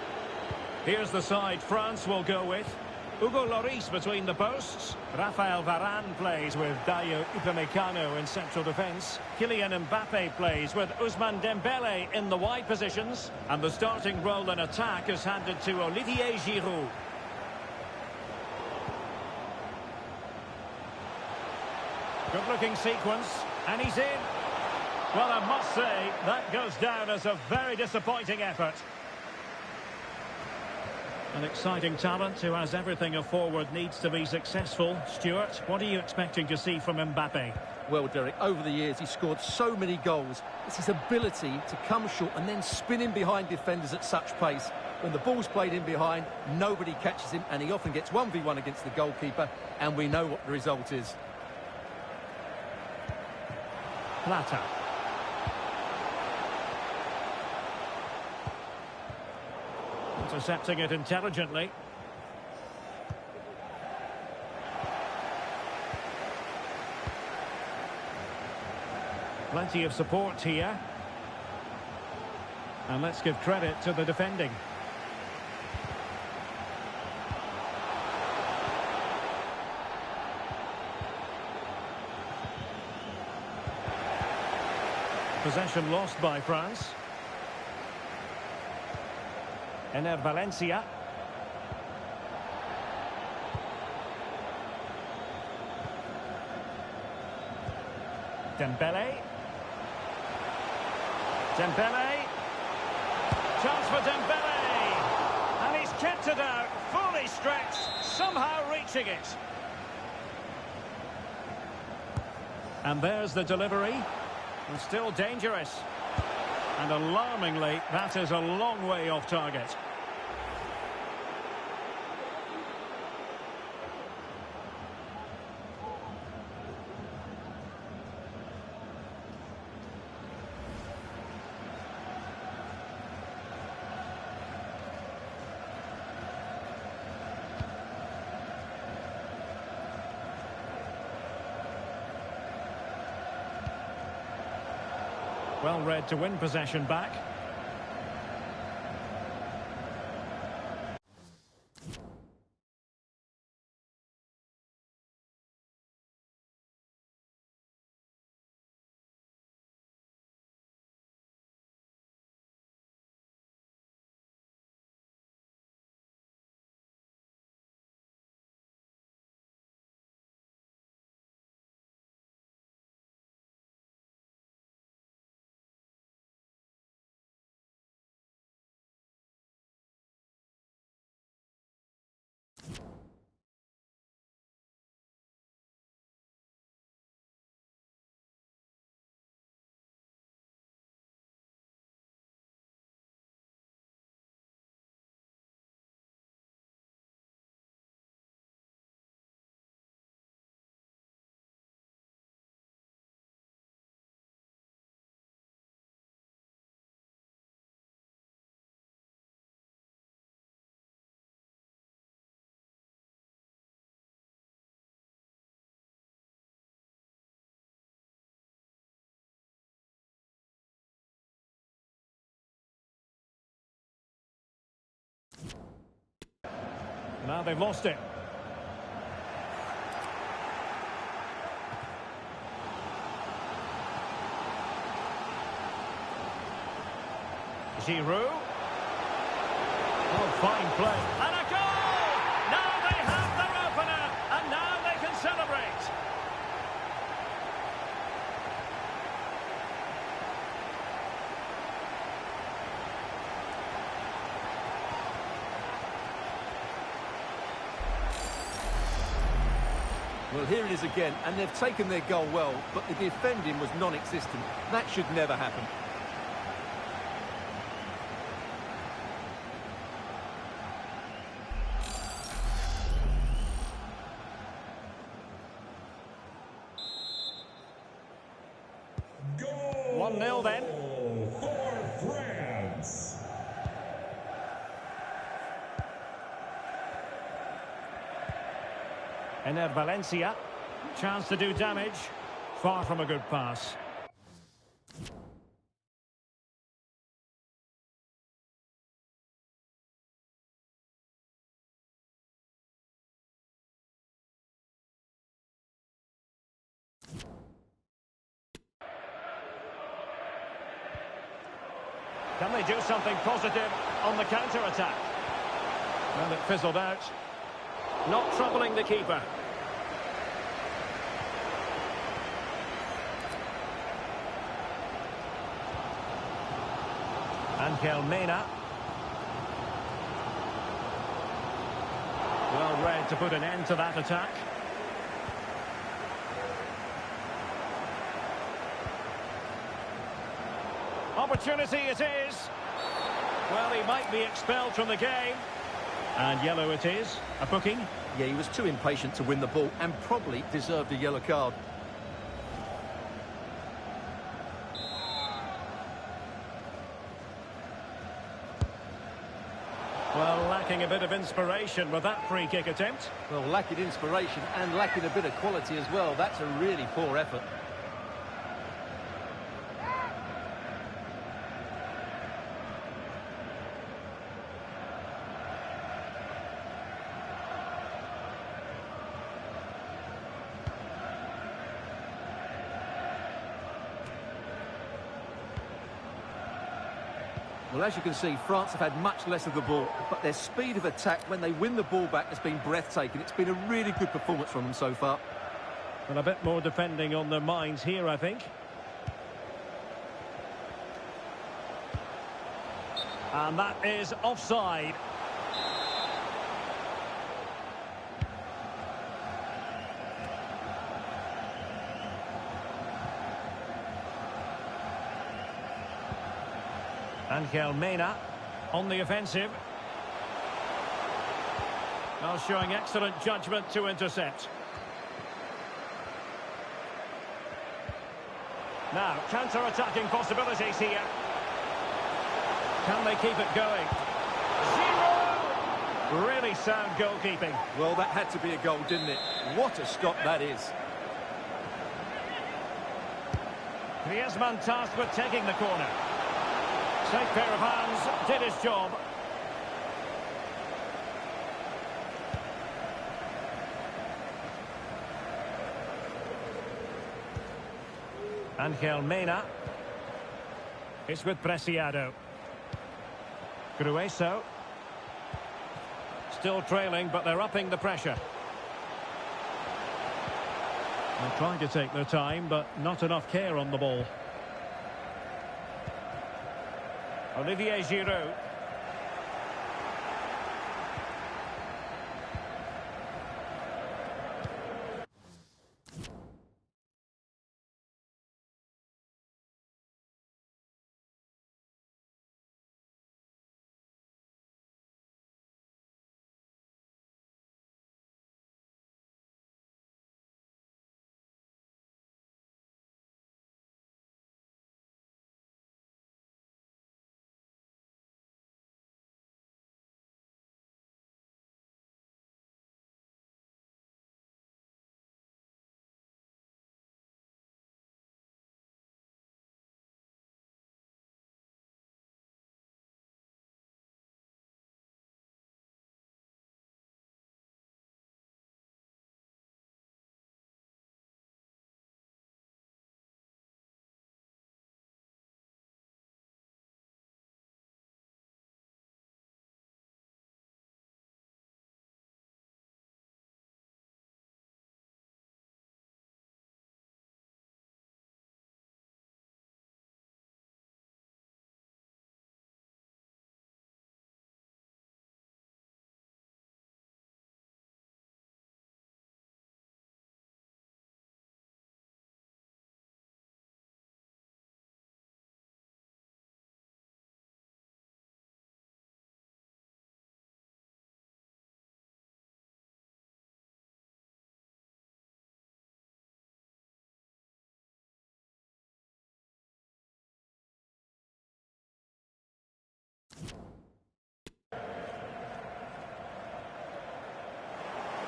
Here's the side France will go with. Hugo Lloris between the posts. Rafael Varane plays with Dayo Upamecano in central defence. Kylian Mbappe plays with Ousmane Dembele in the wide positions. And the starting role in attack is handed to Olivier Giroud. Good-looking sequence, and he's in. Well, I must say, that goes down as a very disappointing effort. An exciting talent who has everything a forward needs to be successful. Stuart, what are you expecting to see from Mbappe? Well, Derek, over the years he scored so many goals. It's his ability to come short and then spin in behind defenders at such pace. When the ball's played in behind, nobody catches him, and he often gets 1v1 against the goalkeeper, and we know what the result is. Plata. Intercepting it intelligently. Plenty of support here. And let's give credit to the defending. Possession lost by France. Ener Valencia. Dembele. Dembele. Chance for Dembele. And he's kept it out, fully stretched, somehow reaching it. And there's the delivery. And still dangerous. And alarmingly, that is a long way off target. Well read to win possession back. Now they've lost it. Giroud. Oh, fine play. And a goal! Now they have their opener, and now they can celebrate. Well, here it is again, and they've taken their goal well, but the defending was non-existent. That should never happen. Goal 1-0 then. for France. Ener Valencia. Chance to do damage. Far from a good pass. Can they do something positive on the counter-attack? Well, it fizzled out. Not troubling the keeper. Angel Mena. Well read to put an end to that attack. Opportunity it is. Well, he might be expelled from the game. And yellow it is. A booking. Yeah, he was too impatient to win the ball and probably deserved a yellow card. Well, lacking a bit of inspiration with that free kick attempt. Well, lacking inspiration and lacking a bit of quality as well. That's a really poor effort. Well, as you can see, France have had much less of the ball, but their speed of attack when they win the ball back has been breathtaking. It's been a really good performance from them so far. And a bit more defending on their minds here, I think. And that is offside. Angel Mena on the offensive. Now showing excellent judgment to intercept. Now, counter-attacking possibilities here. Can they keep it going? Giroud! Really sound goalkeeping. Well, that had to be a goal, didn't it? What a stop that is. Griezmann tasked with taking the corner. Safe pair of hands, did his job. Angel Mena. It's with Preciado. Grueso. Still trailing, but they're upping the pressure. They're trying to take their time, but not enough care on the ball. Olivier Giroud.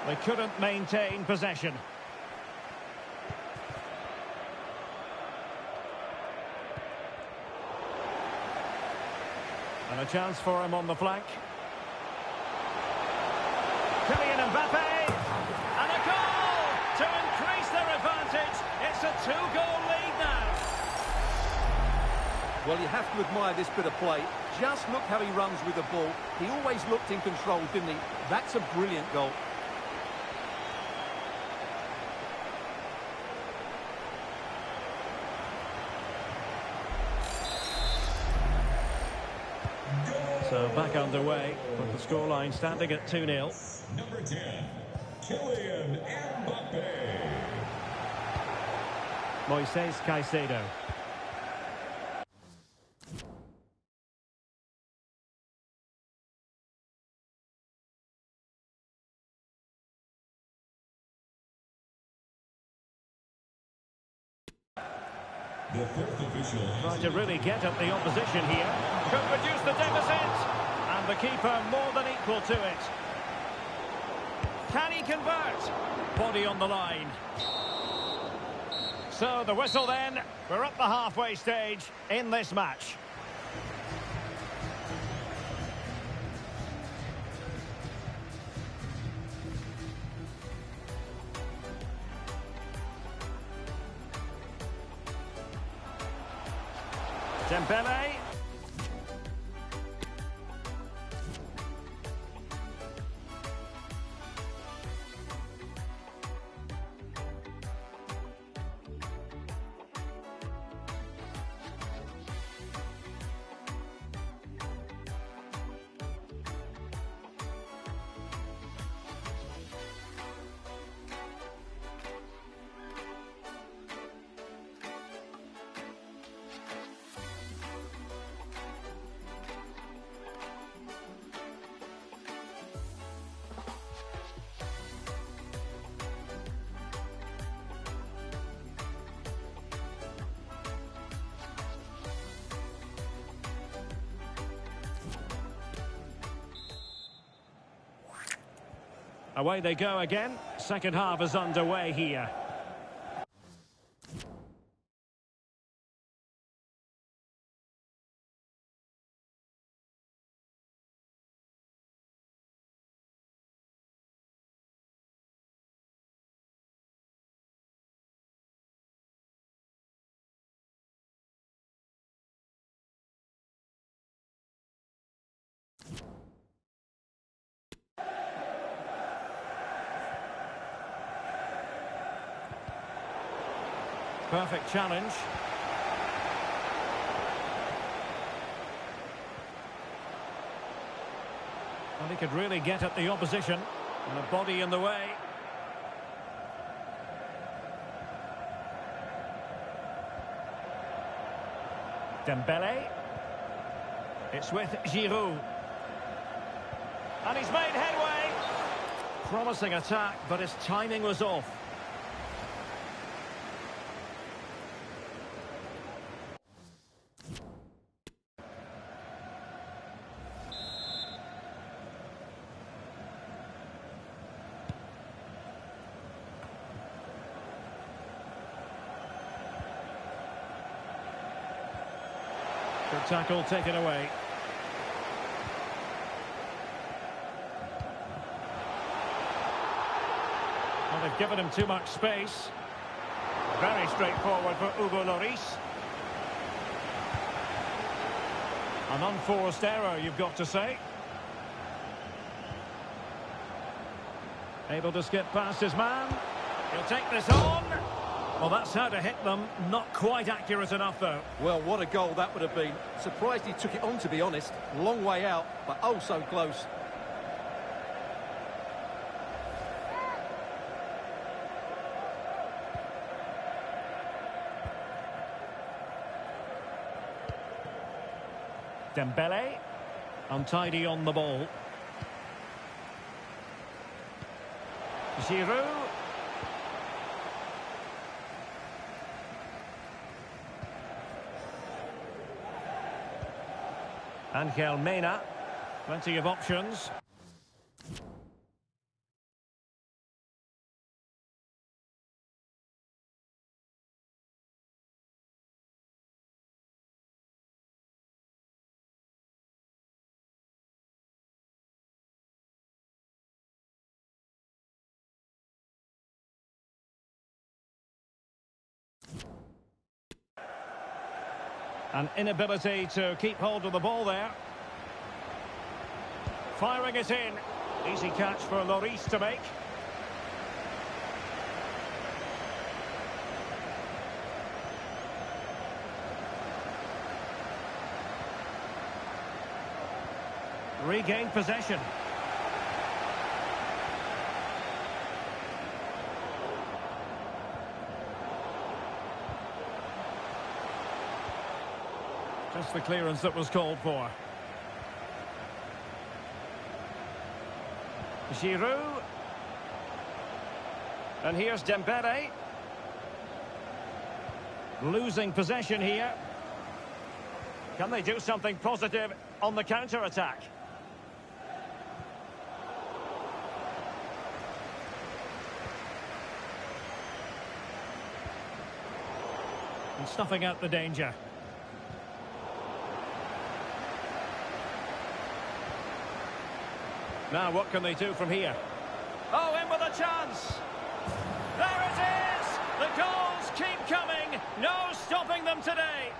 They couldn't maintain possession. And a chance for him on the flank. Kylian Mbappe! And a goal to increase their advantage. It's a two-goal lead now. Well, you have to admire this bit of play. Just look how he runs with the ball. He always looked in control, didn't he? That's a brilliant goal. So back underway, but the scoreline standing at 2-0. Number 10, Kylian Mbappe. Moises Caicedo. The fifth official Trying to really get at the opposition here. Could reduce the deficit. And the keeper more than equal to it. Can he convert? Body on the line. So the whistle then. We're at the halfway stage in this match. Dembele. Away they go again. Second half is underway here. Perfect challenge. Well, he could really get at the opposition. And a body in the way. Dembele. It's with Giroud. And he's made headway. Promising attack, but his timing was off. Good tackle taken away. Well, they've given him too much space. Very straightforward for Hugo Lloris. An unforced error, you've got to say. Able to skip past his man. He'll take this on. Well, that's how to hit them. Not quite accurate enough, though. Well, what a goal that would have been. Surprised he took it on, to be honest. Long way out, but oh so close. Dembele. Untidy on the ball. Giroud. Angel Mena. Plenty of options. An inability to keep hold of the ball there. Firing it in. Easy catch for Lloris to make. Regained possession. Just the clearance that was called for. Giroud. And here's Dembele. Losing possession here. Can they do something positive on the counter-attack? And snuffing out the danger. Now what can they do from here? Oh, in with a chance! There it is! The goals keep coming! No stopping them today!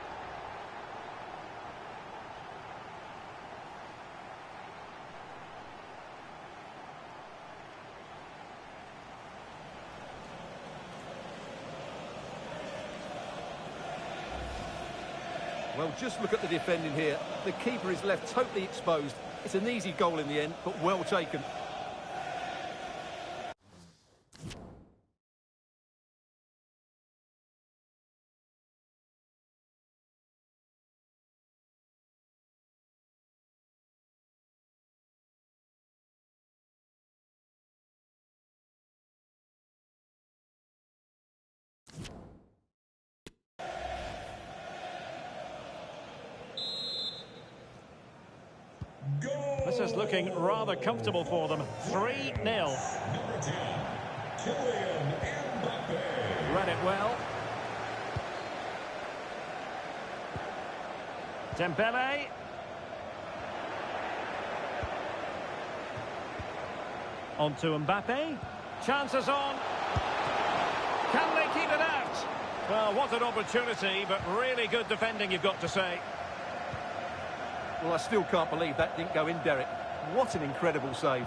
Well, just look at the defending here. The keeper is left totally exposed. It's an easy goal in the end, but well taken. This is looking rather comfortable for them. 3-0. Number 10, Kylian Mbappe. Read it well. Dembele. On to Mbappe. Chances on. Can they keep it out? Well, what an opportunity, but really good defending, you've got to say. Well, I still can't believe that didn't go in, Derek. What an incredible save.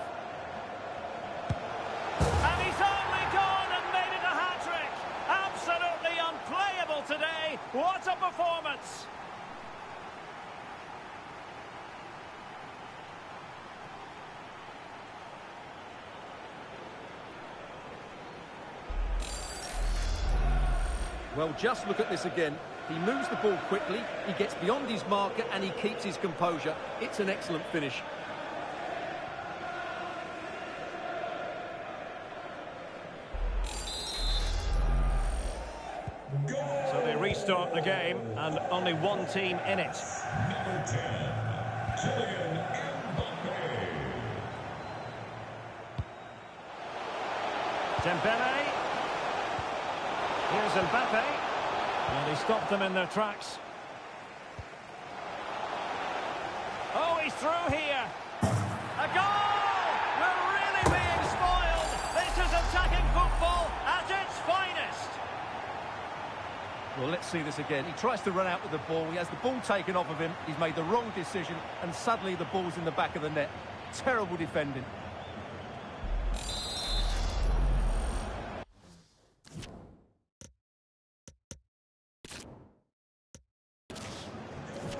And he's only gone and made it a hat-trick. Absolutely unplayable today. What a performance. Well, just look at this again. He moves the ball quickly, he gets beyond his marker and he keeps his composure. It's an excellent finish. So they restart the game and only one team in it. Number 10, Kylian Mbappe. Dembele. Here's Mbappe. And he stopped them in their tracks. Oh, he's through here. A goal! We're really being spoiled. This is attacking football at its finest. Well, let's see this again. He tries to run out with the ball. He has the ball taken off of him. He's made the wrong decision, and suddenly the ball's in the back of the net. Terrible defending.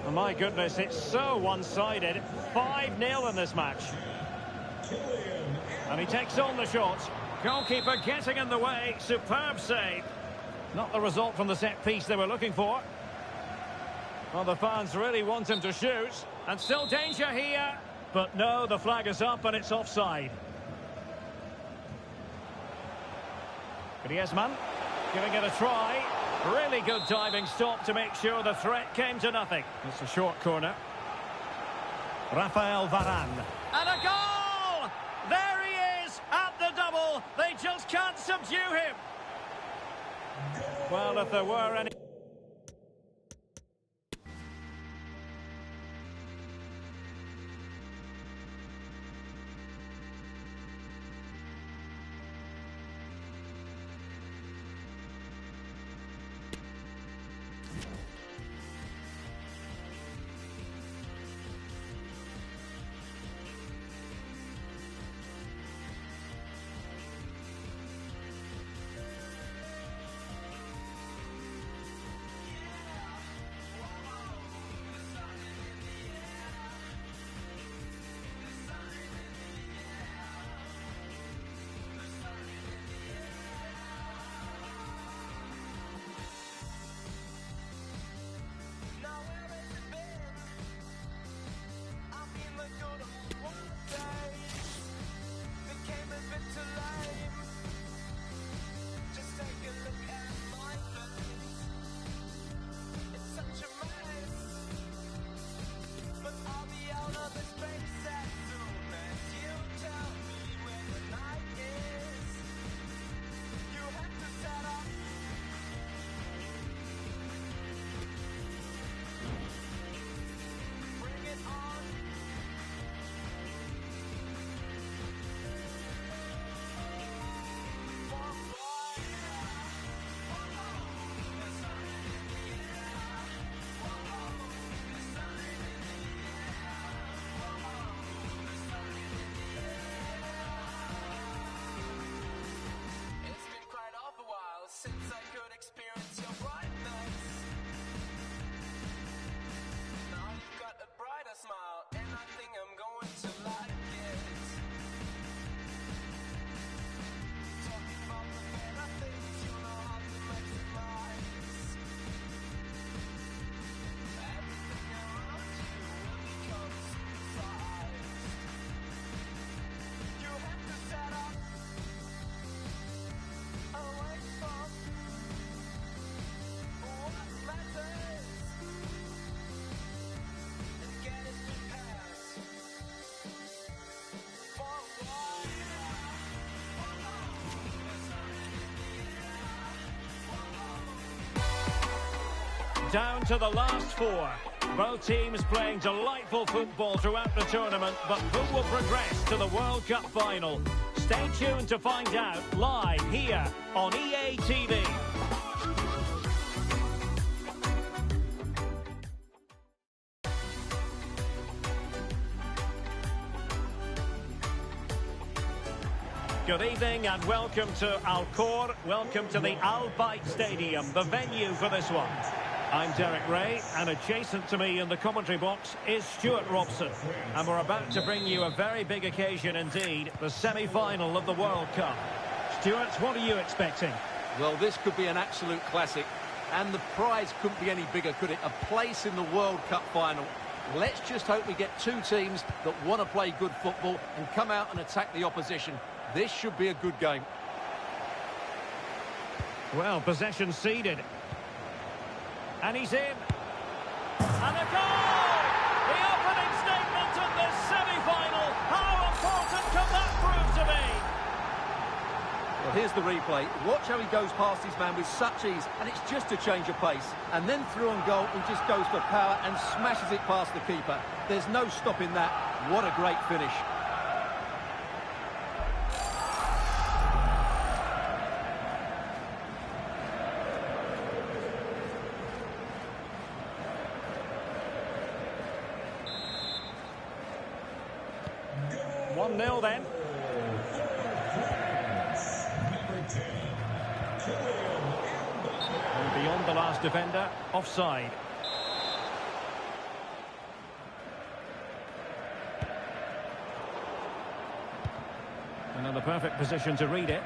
Oh, my goodness, it's so one-sided. 5-0 in this match. And he takes on the shot. Goalkeeper getting in the way. Superb save. Not the result from the set piece they were looking for. Well, the fans really want him to shoot. And still danger here. But no, the flag is up and it's offside. Griezmann giving it a try. Really good diving stop to make sure the threat came to nothing. It's a short corner. Rafael Varane. And a goal! There he is at the double. They just can't subdue him. Well, if there were any... Down to the last four. Both teams playing delightful football throughout the tournament, but who will progress to the World Cup final? Stay tuned to find out live here on EA TV. Good evening and welcome to Al Khor. Welcome to the Al Bayt Stadium, the venue for this one. I'm Derek Ray, and adjacent to me in the commentary box is Stuart Robson. And we're about to bring you a very big occasion indeed, the semi-final of the World Cup. Stuart, what are you expecting? Well, this could be an absolute classic, and the prize couldn't be any bigger, could it? A place in the World Cup final. Let's just hope we get two teams that want to play good football and come out and attack the opposition. This should be a good game. Well, possession ceded. And he's in. And a goal! The opening statement of this semi-final. How important can that prove to be? Well, here's the replay. Watch how he goes past his man with such ease, and it's just a change of pace. And then through on goal, he just goes for power and smashes it past the keeper. There's no stopping that. What a great finish. Nil then. And beyond the last defender, offside. Another perfect position to read it.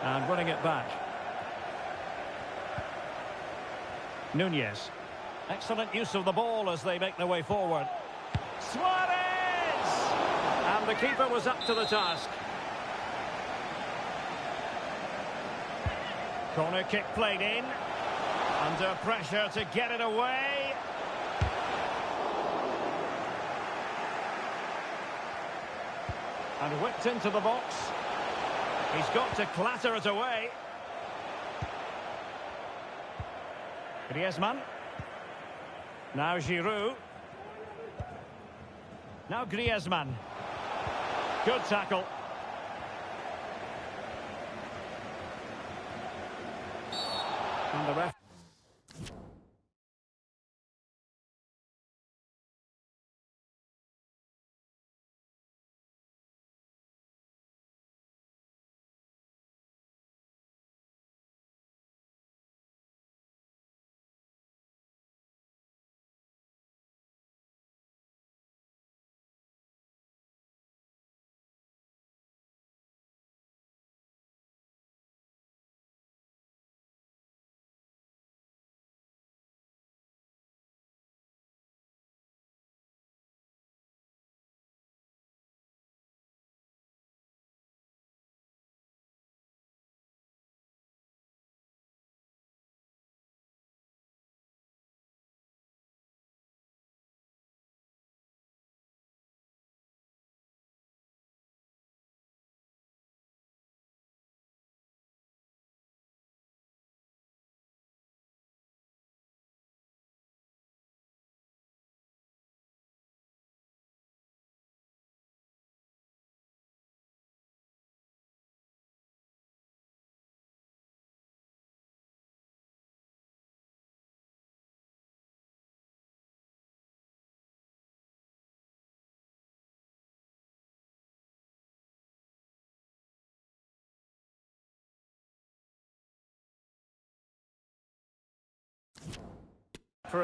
And winning it back. Nunez. Excellent use of the ball as they make their way forward. Suarez! And the keeper was up to the task. Corner kick played in. Under pressure to get it away. And whipped into the box. He's got to clatter it away. Griezmann. Now Giroud. Now Griezmann. Good tackle. And the ref.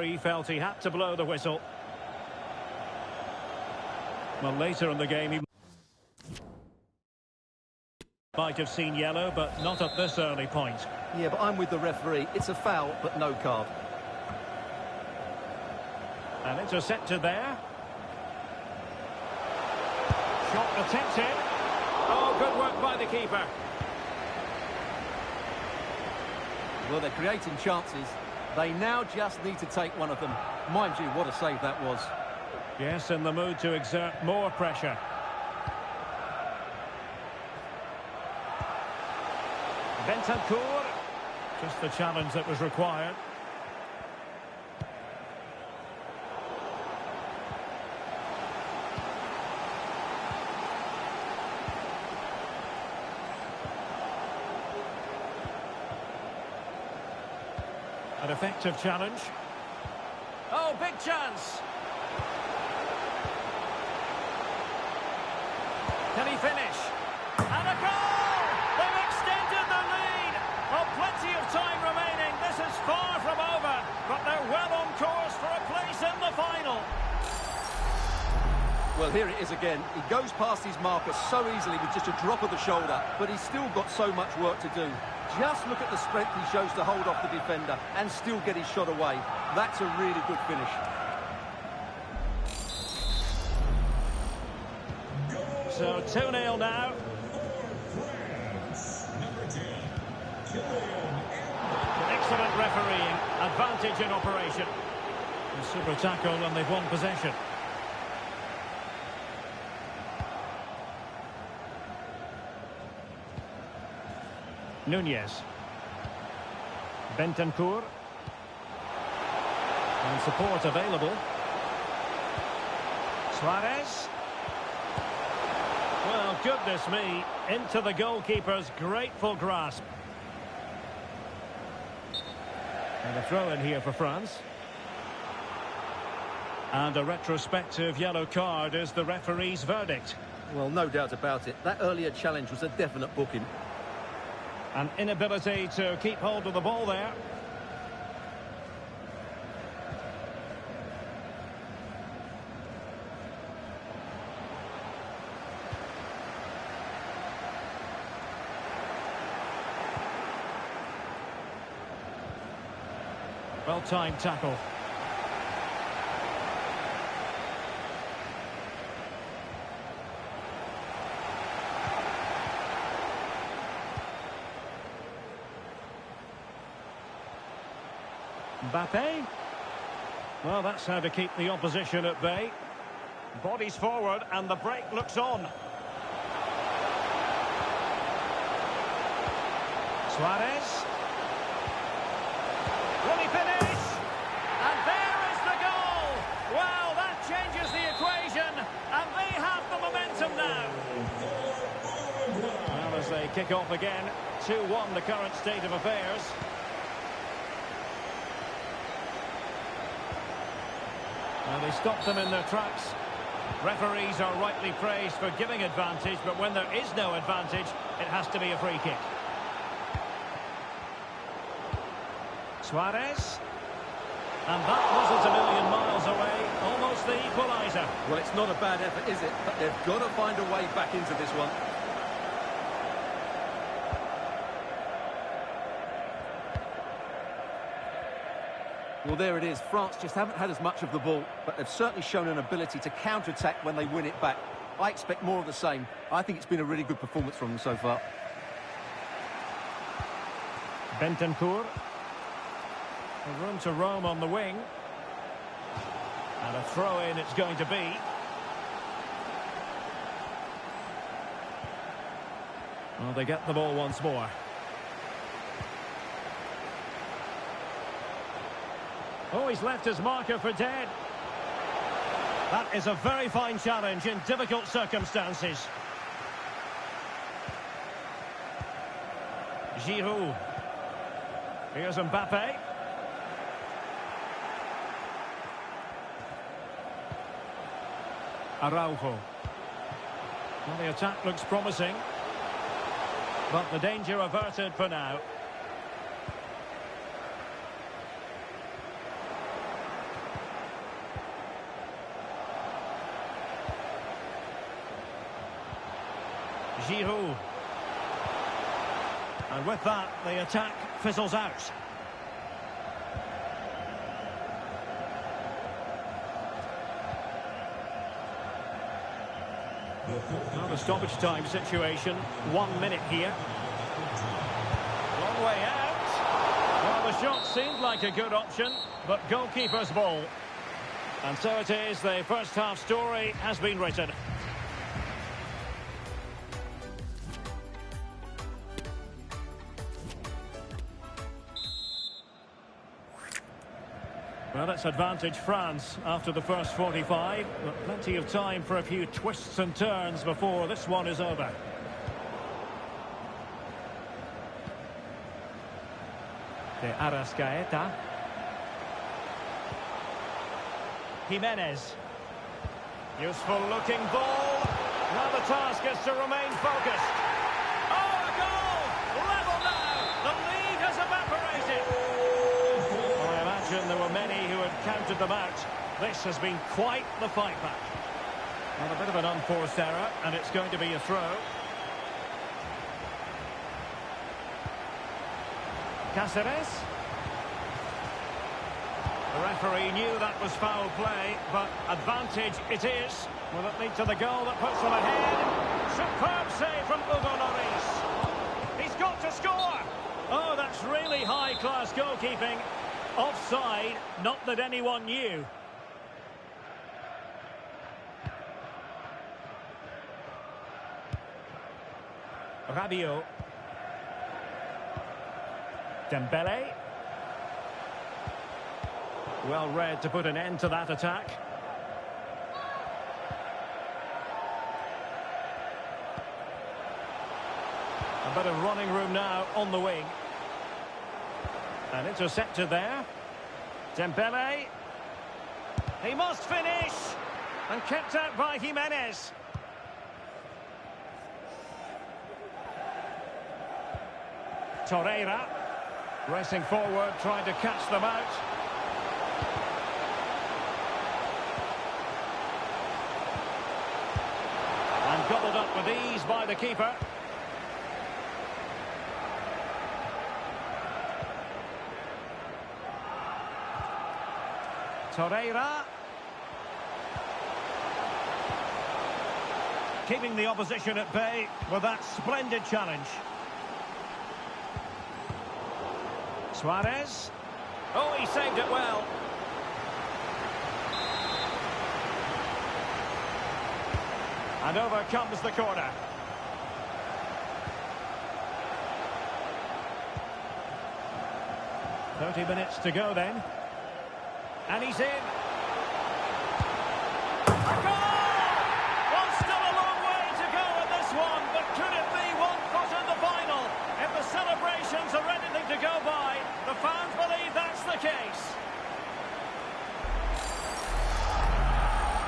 He felt he had to blow the whistle. Well, later in the game he might have seen yellow, but not at this early point. Yeah, but I'm with the referee. It's a foul, but no card. And intercepted there. Shot attempted. Oh, good work by the keeper. Well, they're creating chances. They now just need to take one of them. Mind you, what a save that was. Yes, in the mood to exert more pressure. Bentancur. Just the challenge that was required. An effective challenge. Oh, big chance. Can he finish? And a goal! They've extended the lead. Oh, plenty of time remaining. This is far from over, but they're well on course for a place in the final. Well, here it is again. He goes past his marker so easily with just a drop of the shoulder, but he's still got so much work to do. Just look at the strength he shows to hold off the defender and still get his shot away. That's a really good finish. So 2-0 now. France, number 10, Kylian. Excellent refereeing. Advantage in operation. A super tackle and they've won possession. Nunez. Bentancur. And support available. Suarez. Well, goodness me. Into the goalkeeper's grateful grasp. And a throw in here for France. And a retrospective yellow card is the referee's verdict. Well, no doubt about it. That earlier challenge was a definite booking. An inability to keep hold of the ball there. Well-timed tackle. Mbappe. Well, that's how to keep the opposition at bay. Bodies forward and the break looks on. Suarez. Will he finish? And there is the goal! Well, that changes the equation, and they have the momentum now. Well, as they kick off again, 2-1 the current state of affairs. Well, they stopped them in their tracks. Referees are rightly praised for giving advantage, but when there is no advantage, it has to be a free kick. Suarez. And that wasn't a million miles away. Almost the equaliser. Well, it's not a bad effort, is it? But they've got to find a way back into this one. Well, there it is. France just haven't had as much of the ball, but they've certainly shown an ability to counter-attack when they win it back. I expect more of the same. I think it's been a really good performance from them so far. Bentancur. Room to roam on the wing. And a throw-in it's going to be. Well, they get the ball once more. Oh, he's left his marker for dead. That is a very fine challenge in difficult circumstances. Giroud. Here's Mbappe. Araujo. Well, the attack looks promising, but the danger averted for now. Giroud. And with that, the attack fizzles out. Well, the stoppage time situation, 1 minute here. Long way out. Well, the shot seemed like a good option, but goalkeeper's ball. And so it is, the first half story has been written. Well, it's advantage France after the first 45, but plenty of time for a few twists and turns before this one is over. De Arrascaeta. Jimenez. Useful looking ball. Now the task is to remain focused. Oh, a goal! Level now! The lead has evaporated. I imagine there were many who had counted them out. This has been quite the fight back. Well, a bit of an unforced error, and it's going to be a throw. Cáceres. The referee knew that was foul play, but advantage it is. Will it lead to the goal that puts them ahead? Superb save from Hugo Lloris. He's got to score. Oh, that's really high-class goalkeeping. Offside, not that anyone knew. Rabiot. Dembele. Well read to put an end to that attack. A bit of running room now on the wing. And intercepted there. Dembele. He must finish. And kept out by Jimenez. Torreira. Racing forward, trying to catch them out. And gobbled up with ease by the keeper. Torreira. Keeping the opposition at bay with that splendid challenge. Suarez. Oh, he saved it well. And over comes the corner. "30 minutes to go then. And he's in. A goal! Well, still a long way to go in this one, but could it be one foot in the final? If the celebrations are anything to go by, the fans believe that's the case.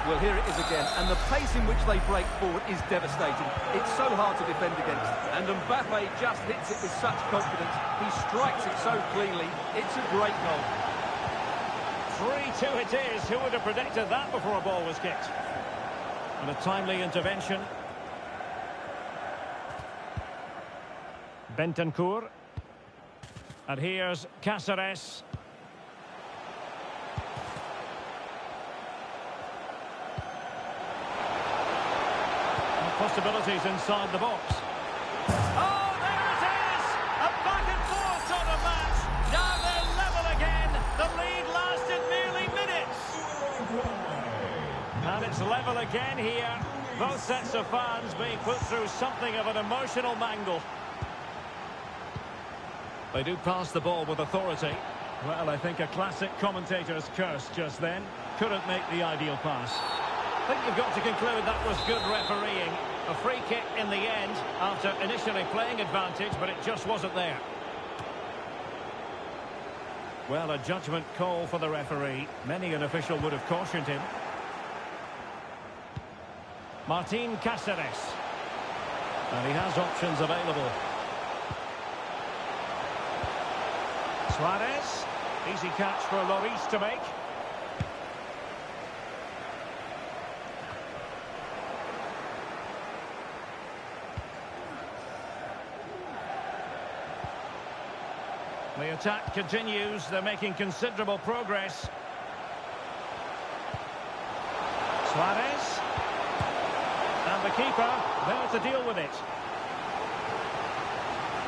Well, here it is again, and the pace in which they break forward is devastating. It's so hard to defend against, and Mbappe just hits it with such confidence. He strikes it so cleanly. It's a great goal. 3-2 it is. Who would have predicted that before a ball was kicked? And a timely intervention. Bentancur. And here's Cáceres. Possibilities inside the box. Oh, there it is! A back-and-forth sort of match. Now they're level again. The lead lasted merely minutes. And it's level again here. Both sets of fans being put through something of an emotional mangle. They do pass the ball with authority. Well, I think a classic commentator's curse just then. Couldn't make the ideal pass. I think you've got to conclude that was good refereeing. A free kick in the end after initially playing advantage, but it just wasn't there. Well, a judgment call for the referee. Many an official would have cautioned him. Martín Cáceres. And he has options available. Suarez. Easy catch for Lloris to make. The attack continues. They're making considerable progress. Suarez. And the keeper there to deal with it.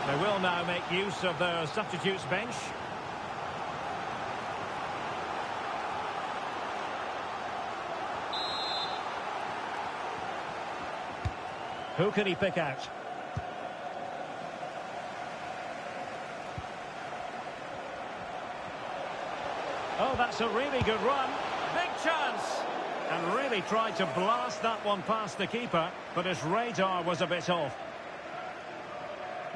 They will now make use of their substitutes bench. Who can he pick out? Oh, that's a really good run. Big chance. And really tried to blast that one past the keeper, but his radar was a bit off.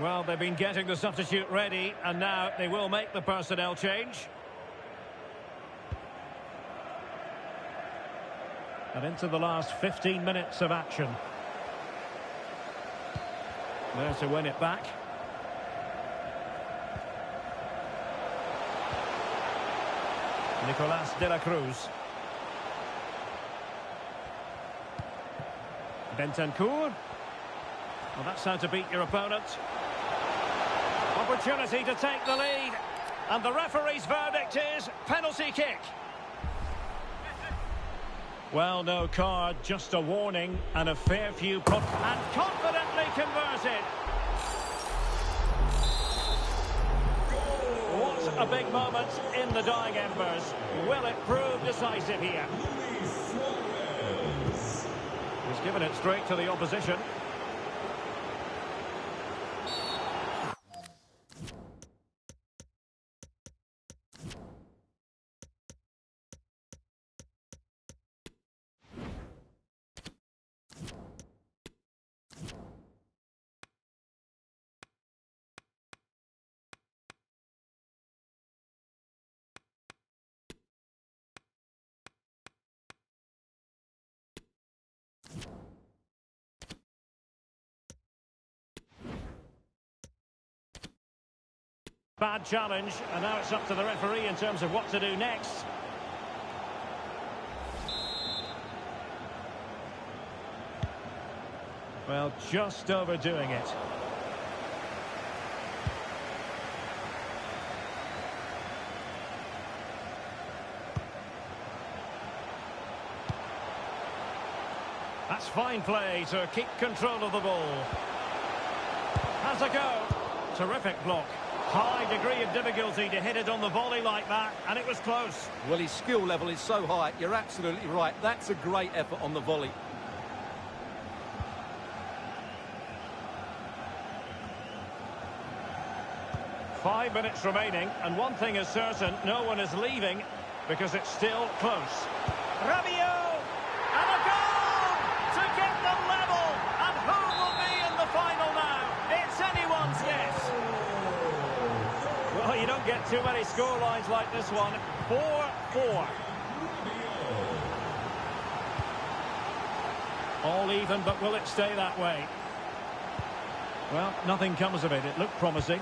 Well, they've been getting the substitute ready, and now they will make the personnel change. And into the last 15 minutes of action. There to win it back. Nicolas de la Cruz. Bentancur. Well, that's how to beat your opponent. Opportunity to take the lead. And the referee's verdict is penalty kick. Well, no card, just a warning and a fair few... And confidently converted. What a big moment in the dying embers. Will it prove decisive here? He's given it straight to the opposition. Bad challenge, and now it's up to the referee in terms of what to do next. Well, just overdoing it. That's fine play to keep control of the ball. Has a go. Terrific block. High degree of difficulty to hit it on the volley like that, and it was close. Well, his skill level is so high, you're absolutely right. That's a great effort on the volley. Five minutes remaining, and one thing is certain, no one is leaving, because it's still close. Rabiot! And a goal! To get them level! And who will be in the final now? It's anyone's guess. Well, you don't get too many scorelines like this one. 4-4. All even, but will it stay that way? Well, nothing comes of it. It looked promising.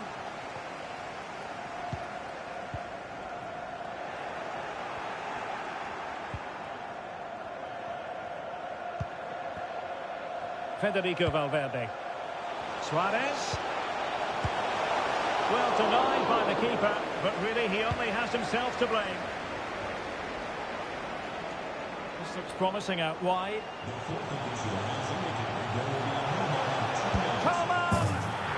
Federico Valverde. Suarez. Well denied by the keeper, but really he only has himself to blame. This looks promising out wide. Come on!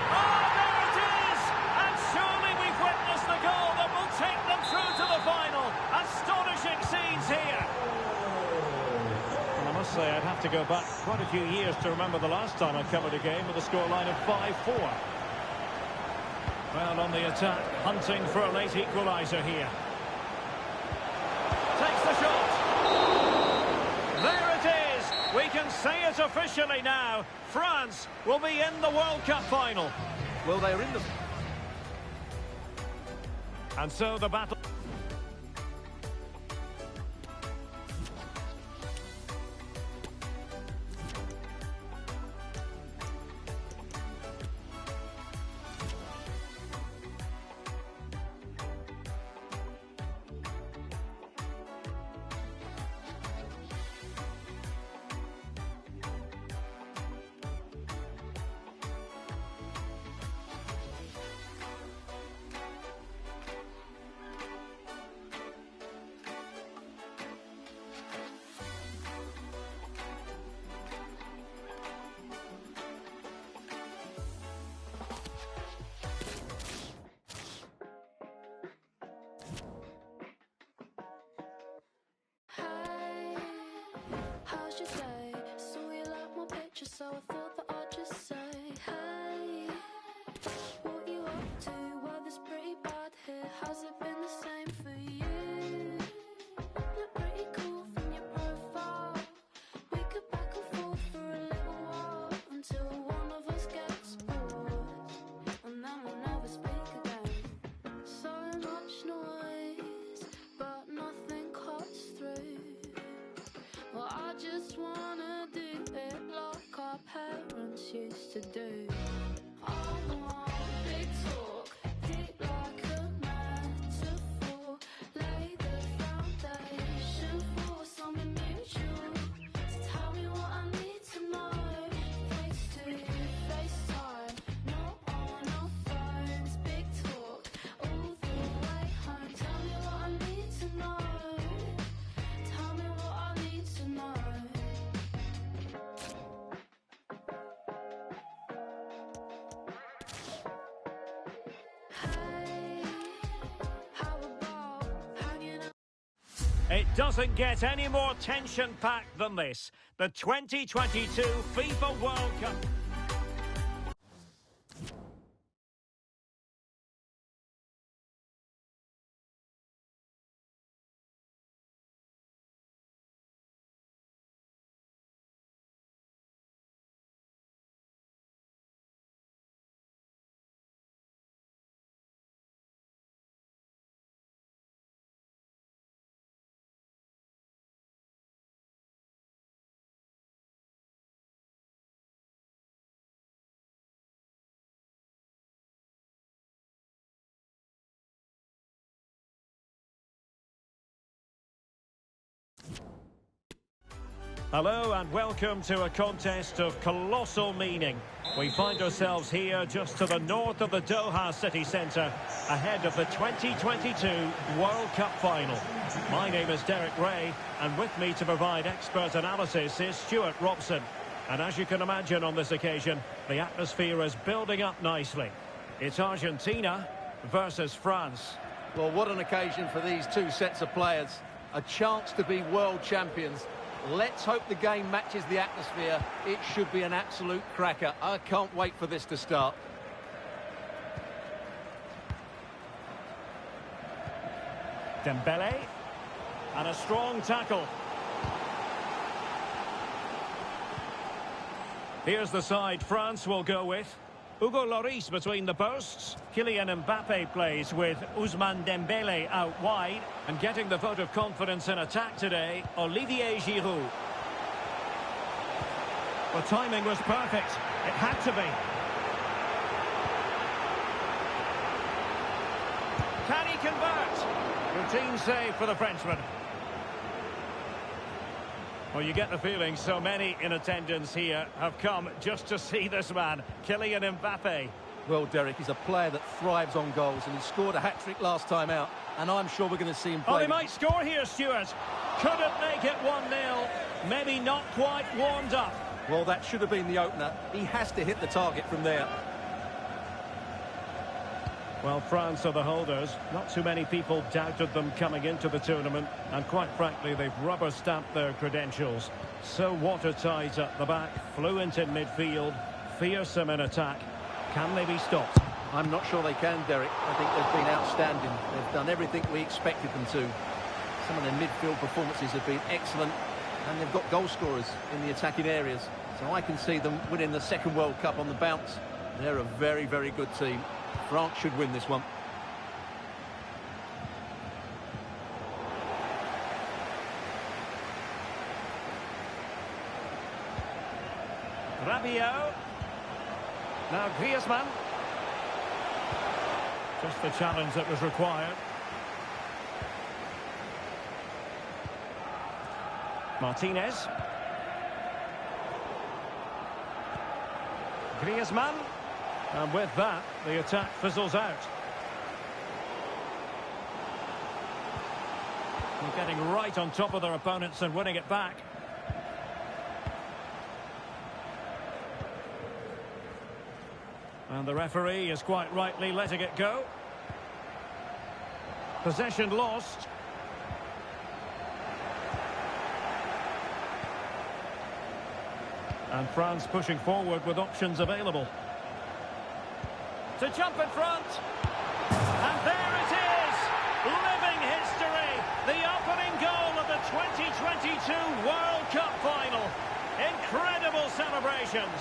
Oh, there it is! And surely we've witnessed the goal that will take them through to the final. Astonishing scenes here. And I must say, I'd have to go back quite a few years to remember the last time I covered a game with a scoreline of 5-4. Well, on the attack, hunting for a late equaliser here. Takes the shot. There it is. We can say it officially now. France will be in the World Cup final. Well, they're in the... And so the battle... How's your day? Saw you like my picture, so I thought that I'd just just say, hey, what you up to? Weather's pretty bad here. Has it been the same for you? Look pretty cool from your profile. We could back and forth for a little while until one of us gets bored, and then we'll never speak again. So much noise, but nothing cuts through. Well, I just wanna do it like our parents used to do. I want big talk, deep like a metaphor. Lay the foundation for something mutual. So tell me what I need to know. Face to face time, not on our phones. Big talk all the way home. Tell me what I need to know. Tell me what I need to know. Hey, how about hanging out? It doesn't get any more tension-packed than this. The 2022 FIFA World Cup. Hello and welcome to a contest of colossal meaning. We find ourselves here just to the north of the Doha city centre, ahead of the 2022 World Cup final. My name is Derek Ray, and with me to provide expert analysis is Stuart Robson. And as you can imagine on this occasion, the atmosphere is building up nicely. It's Argentina versus France. Well, what an occasion for these two sets of players. A chance to be world champions. Let's hope the game matches the atmosphere. It should be an absolute cracker. I can't wait for this to start. Dembele. And a strong tackle. Here's the side France will go with. Hugo Lloris between the posts. Kylian Mbappe plays with Ousmane Dembele out wide. And getting the vote of confidence in attack today, Olivier Giroud. The timing was perfect. It had to be. Can he convert? Routine save for the Frenchman. Well, you get the feeling so many in attendance here have come just to see this man, Kylian Mbappe. Well, Derek, he's a player that thrives on goals, and he scored a hat-trick last time out, and I'm sure we're going to see him play. Oh, he might score here, Stuart. Couldn't make it 1-0. Maybe not quite warmed up. Well, that should have been the opener. He has to hit the target from there. Well, France are the holders. Not too many people doubted them coming into the tournament. And quite frankly, they've rubber-stamped their credentials. So watertight at the back, fluent in midfield, fearsome in attack. Can they be stopped? I'm not sure they can, Derek. I think they've been outstanding. They've done everything we expected them to. Some of their midfield performances have been excellent, and they've got goal scorers in the attacking areas. So I can see them winning the second World Cup on the bounce. They're a very, very good team. France should win this one. Rabiot. Now Griezmann. Just the challenge that was required. Martinez. Griezmann. And with that, the attack fizzles out. They're getting right on top of their opponents and winning it back. And the referee is quite rightly letting it go. Possession lost. And France pushing forward with options available. To jump in front. And there it is! Living history! The opening goal of the 2022 World Cup final. Incredible celebrations.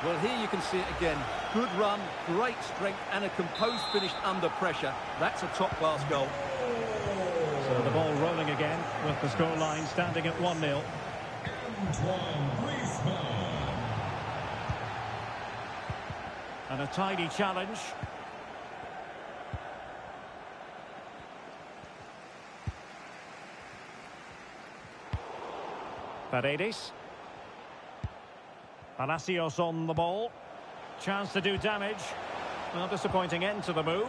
Well, here you can see it again. Good run, great strength, and a composed finish under pressure. That's a top-class goal. So the ball rolling again with the scoreline standing at 1-0. And a tidy challenge. Paredes. Palacios on the ball. Chance to do damage. Well, disappointing end to the move.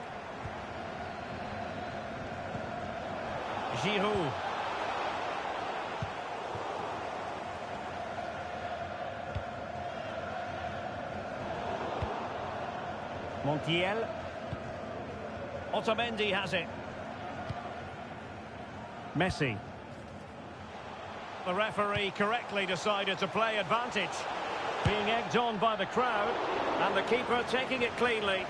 Giroud. Montiel. Otamendi has it. Messi. The referee correctly decided to play advantage. Being egged on by the crowd, and the keeper taking it cleanly.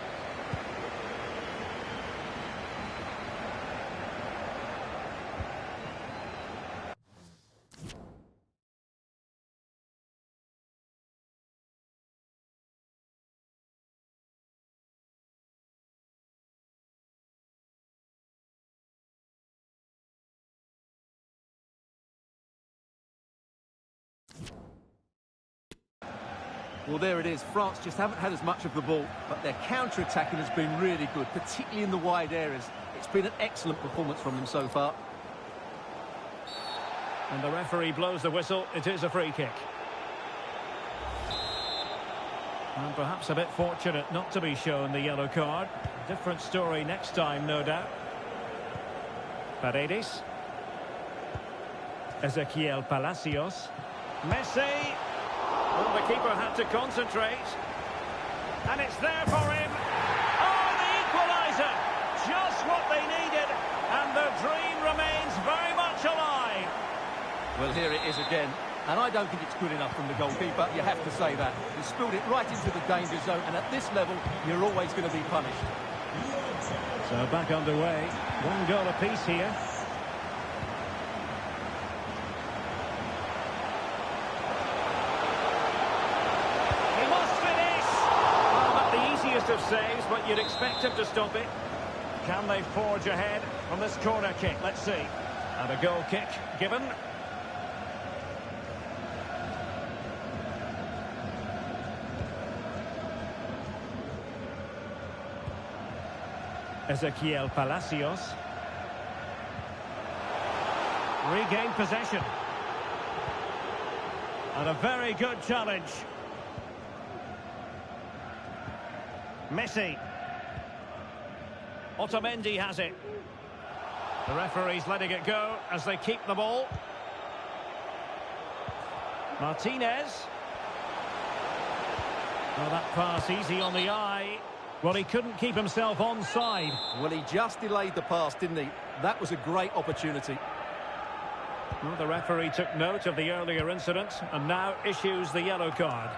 Well, there it is. France just haven't had as much of the ball, but their counter-attacking has been really good, particularly in the wide areas. It's been an excellent performance from them so far. And the referee blows the whistle. It is a free kick. And perhaps a bit fortunate not to be shown the yellow card. Different story next time, no doubt. Paredes. Ezequiel Palacios. Messi. Well, the keeper had to concentrate. And it's there for him. Oh, the equaliser! Just what they needed. And the dream remains very much alive. Well, here it is again. And I don't think it's good enough from the goalkeeper. You have to say that. He spilled it right into the danger zone. And at this level, you're always going to be punished. So back underway. One goal apiece here. Of saves, but you'd expect him to stop it. Can they forge ahead from this corner kick? Let's see. And a goal kick given. Ezequiel Palacios. Regained possession. And a very good challenge. Messi. Otamendi has it. The referee's letting it go as they keep the ball. Martinez. Well, that pass easy on the eye. Well, he couldn't keep himself onside. Well, he just delayed the pass, didn't he? That was a great opportunity. Well, the referee took note of the earlier incident and now issues the yellow card.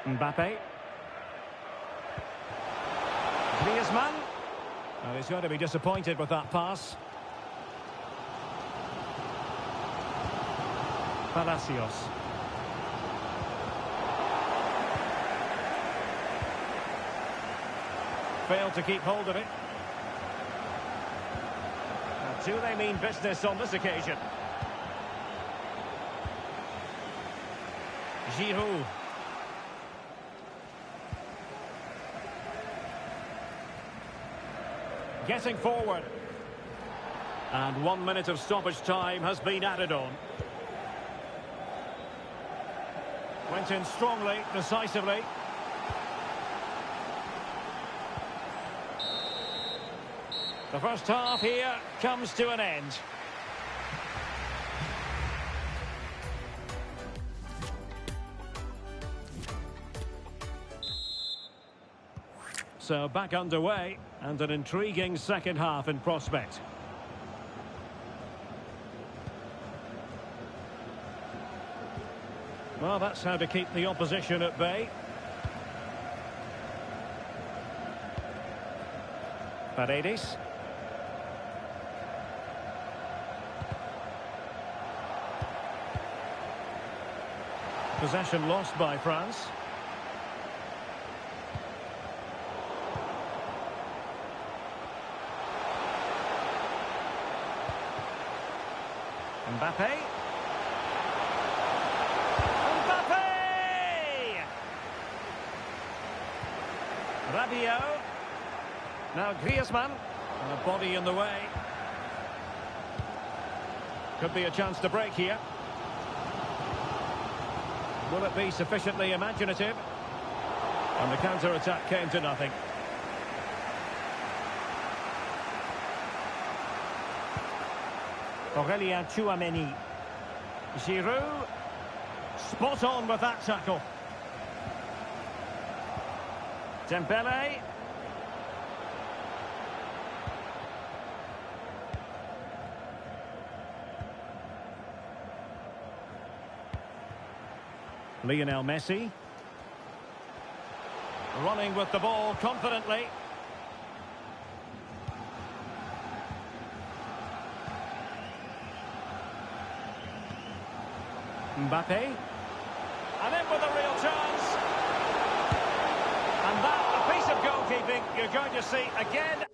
Mbappe. Griezmann. Well, he's going to be disappointed with that pass. Palacios. Failed to keep hold of it. Now, do they mean business on this occasion? Giroud. Getting forward. And 1 minute of stoppage time has been added on. Went in strongly, decisively. The first half here comes to an end. So back underway, and an intriguing second half in prospect. Well, that's how to keep the opposition at bay. Paredes. Possession lost by France. Mbappe. Mbappe! Rabiot. Now Griezmann. And a body in the way. Could be a chance to break here. Will it be sufficiently imaginative? And the counter-attack came to nothing. Aurélien Tchouameni. Giroud. Spot on with that tackle. Dembele. Lionel Messi. Running with the ball confidently. Mbappe. And in with a real chance. And that, a piece of goalkeeping you're going to see again.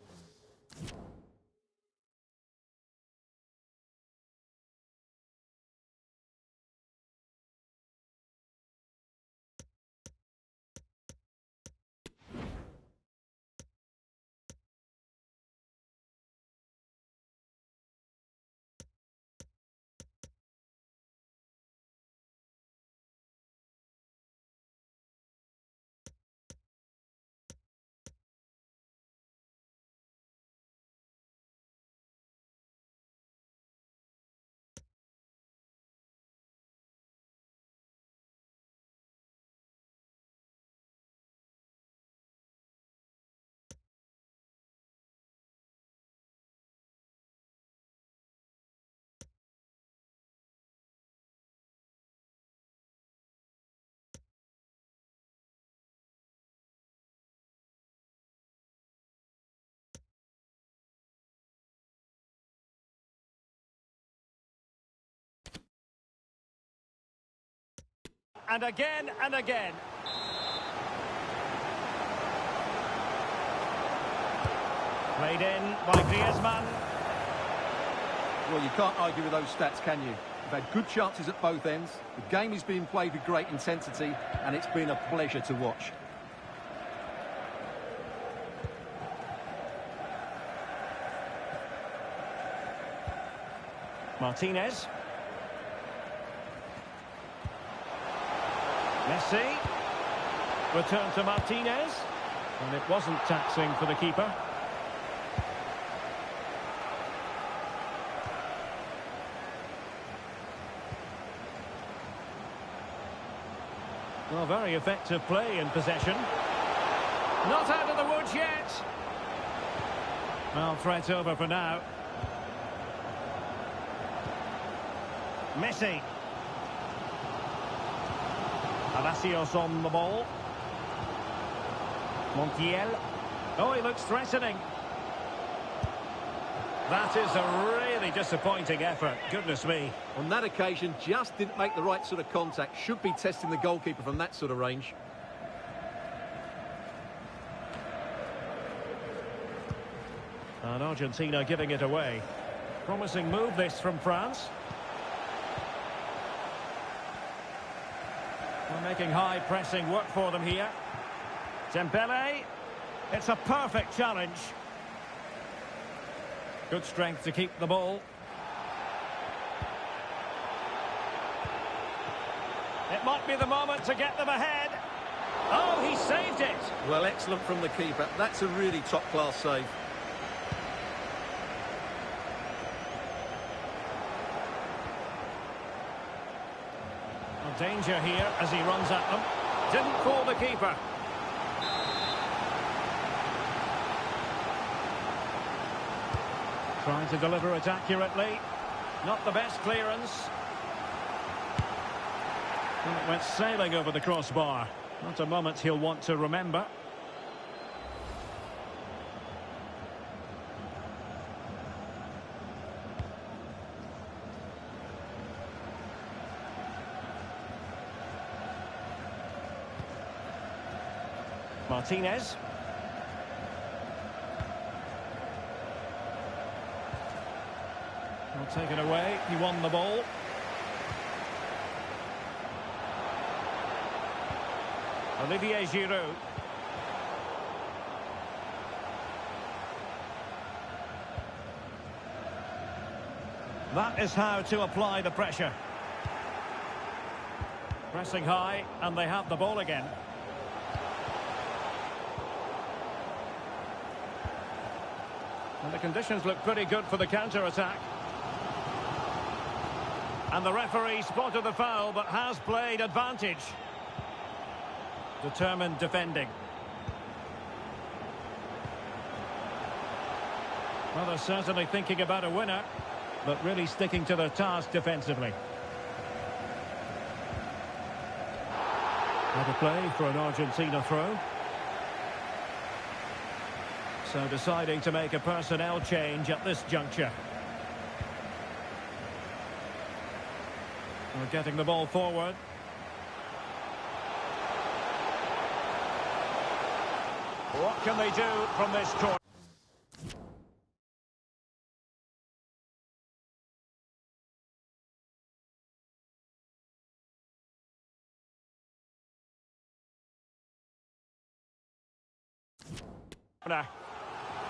And again and again. Played in by Griezmann. Well, you can't argue with those stats, can you? They've had good chances at both ends. The game is being played with great intensity, and it's been a pleasure to watch. Martinez. Messi. Return to Martinez. And it wasn't taxing for the keeper. Well, very effective play in possession. Not out of the woods yet. Well, threat over for now. Messi. Palacios on the ball. Montiel. Oh, he looks threatening. That is a really disappointing effort. Goodness me. On that occasion, just didn't make the right sort of contact. Should be testing the goalkeeper from that sort of range. And Argentina giving it away. Promising move this from France. We're making high pressing work for them here. Dembele. It's a perfect challenge. Good strength to keep the ball. It might be the moment to get them ahead. Oh, he saved it. Well, excellent from the keeper. That's a really top-class save. Well, danger here as he runs at them. Didn't fool the keeper. Trying to deliver it accurately. Not the best clearance. And it went sailing over the crossbar. Not a moment he'll want to remember. Martinez. Well, taken away. He won the ball. Olivier Giroud. That is how to apply the pressure. Pressing high, and they have the ball again. And the conditions look pretty good for the counter-attack. And the referee spotted the foul, but has played advantage. Determined defending. Well, they're certainly thinking about a winner, but really sticking to their task defensively. Out of play for an Argentina throw. So deciding to make a personnel change at this juncture. We're getting the ball forward. What can they do from this corner?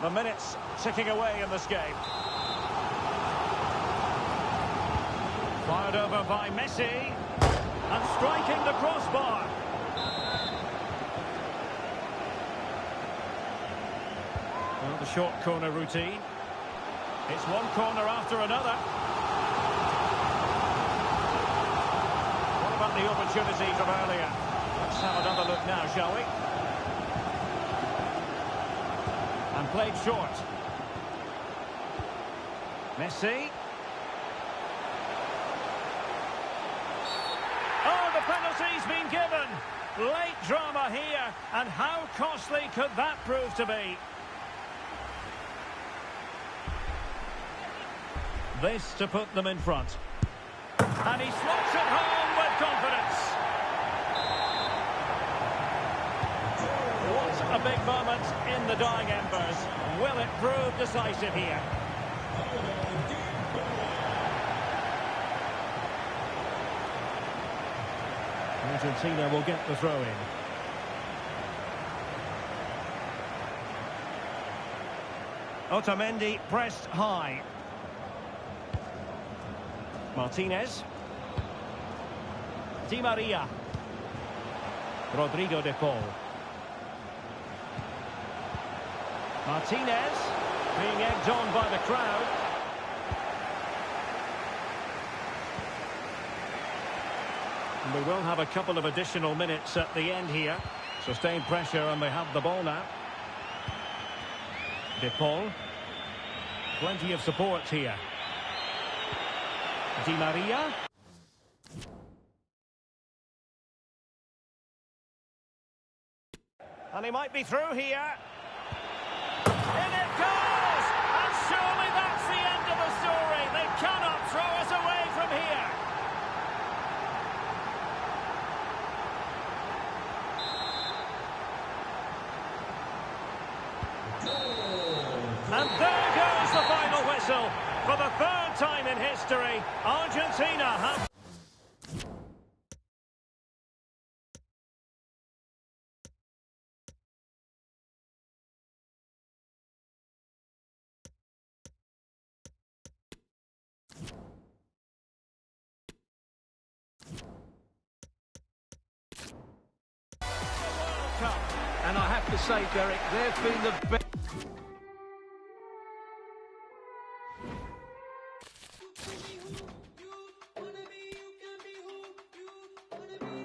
The minutes ticking away in this game. Fired over by Messi. And striking the crossbar. Well, the short corner routine. It's one corner after another. What about the opportunity from earlier? Let's have another look now, shall we? And played short. Messi. Oh, the penalty's been given. Late drama here. And how costly could that prove to be? This to put them in front. And he slots it home with confidence. What a big moment in the dying embers. Will it prove decisive here? Argentina will get the throw in. Otamendi pressed high. Martinez. Di Maria. Rodrigo de Paul. Martinez being egged on by the crowd. And we will have a couple of additional minutes at the end here. Sustained pressure and they have the ball now. De Paul. Plenty of support here. Di Maria. And he might be through here. In it goes! And surely that's the end of the story. They cannot throw us away from here. And there goes the final whistle. For the third time in history, Argentina have... And I have to say, Derek, they've been the best.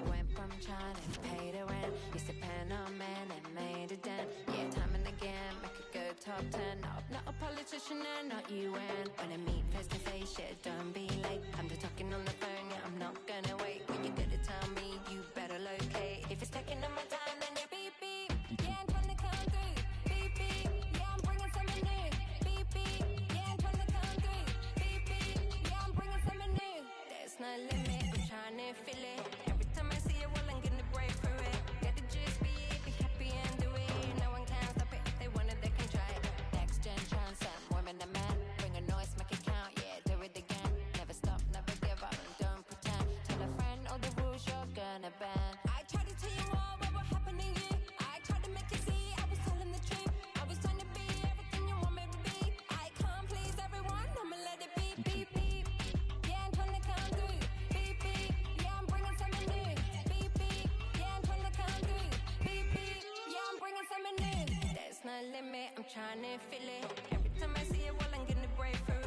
Went from China and paid a rent. Used to pen on man and made a dent. Yeah, time and again, make a good top 10. No, I'm not a politician and not UN. When I meet face to face, yeah, don't be late. I'm just talking on the phone, yeah, I'm not gonna wait. When you're good at tell me If it's taking up my time, then you beep beep. Yeah, I'm trying to come through. Beep beep. Yeah, I'm bringing something new. Beep beep. Yeah, I'm trying to come through. Beep beep. Yeah, I'm bringing something new. There's no limit, I'm trying to feel it. Every time I see a wall, I'm gonna break through it. Get the gist, be happy and do it. No one can stop it. If they want it, they can try it. Next gen transcend, women and men. Bring a noise, make it count, yeah, do it again. Never stop, never give up, and don't pretend. Tell a friend all the rules you're gonna bend. I tried to tell you all what will happen to you. I tried to make you see I was telling the truth. I was trying to be everything you want me to be. I can't please everyone, I'ma let it beep, beep, beep. Yeah, I'm trying to come through. Beep, beep. Yeah, I'm bringing something new. Beep, beep. Yeah, I'm trying to come through. Beep, beep. Yeah, I'm bringing something new. There's no limit, I'm trying to feel it. Every time I see a wall, I'm gonna break through it.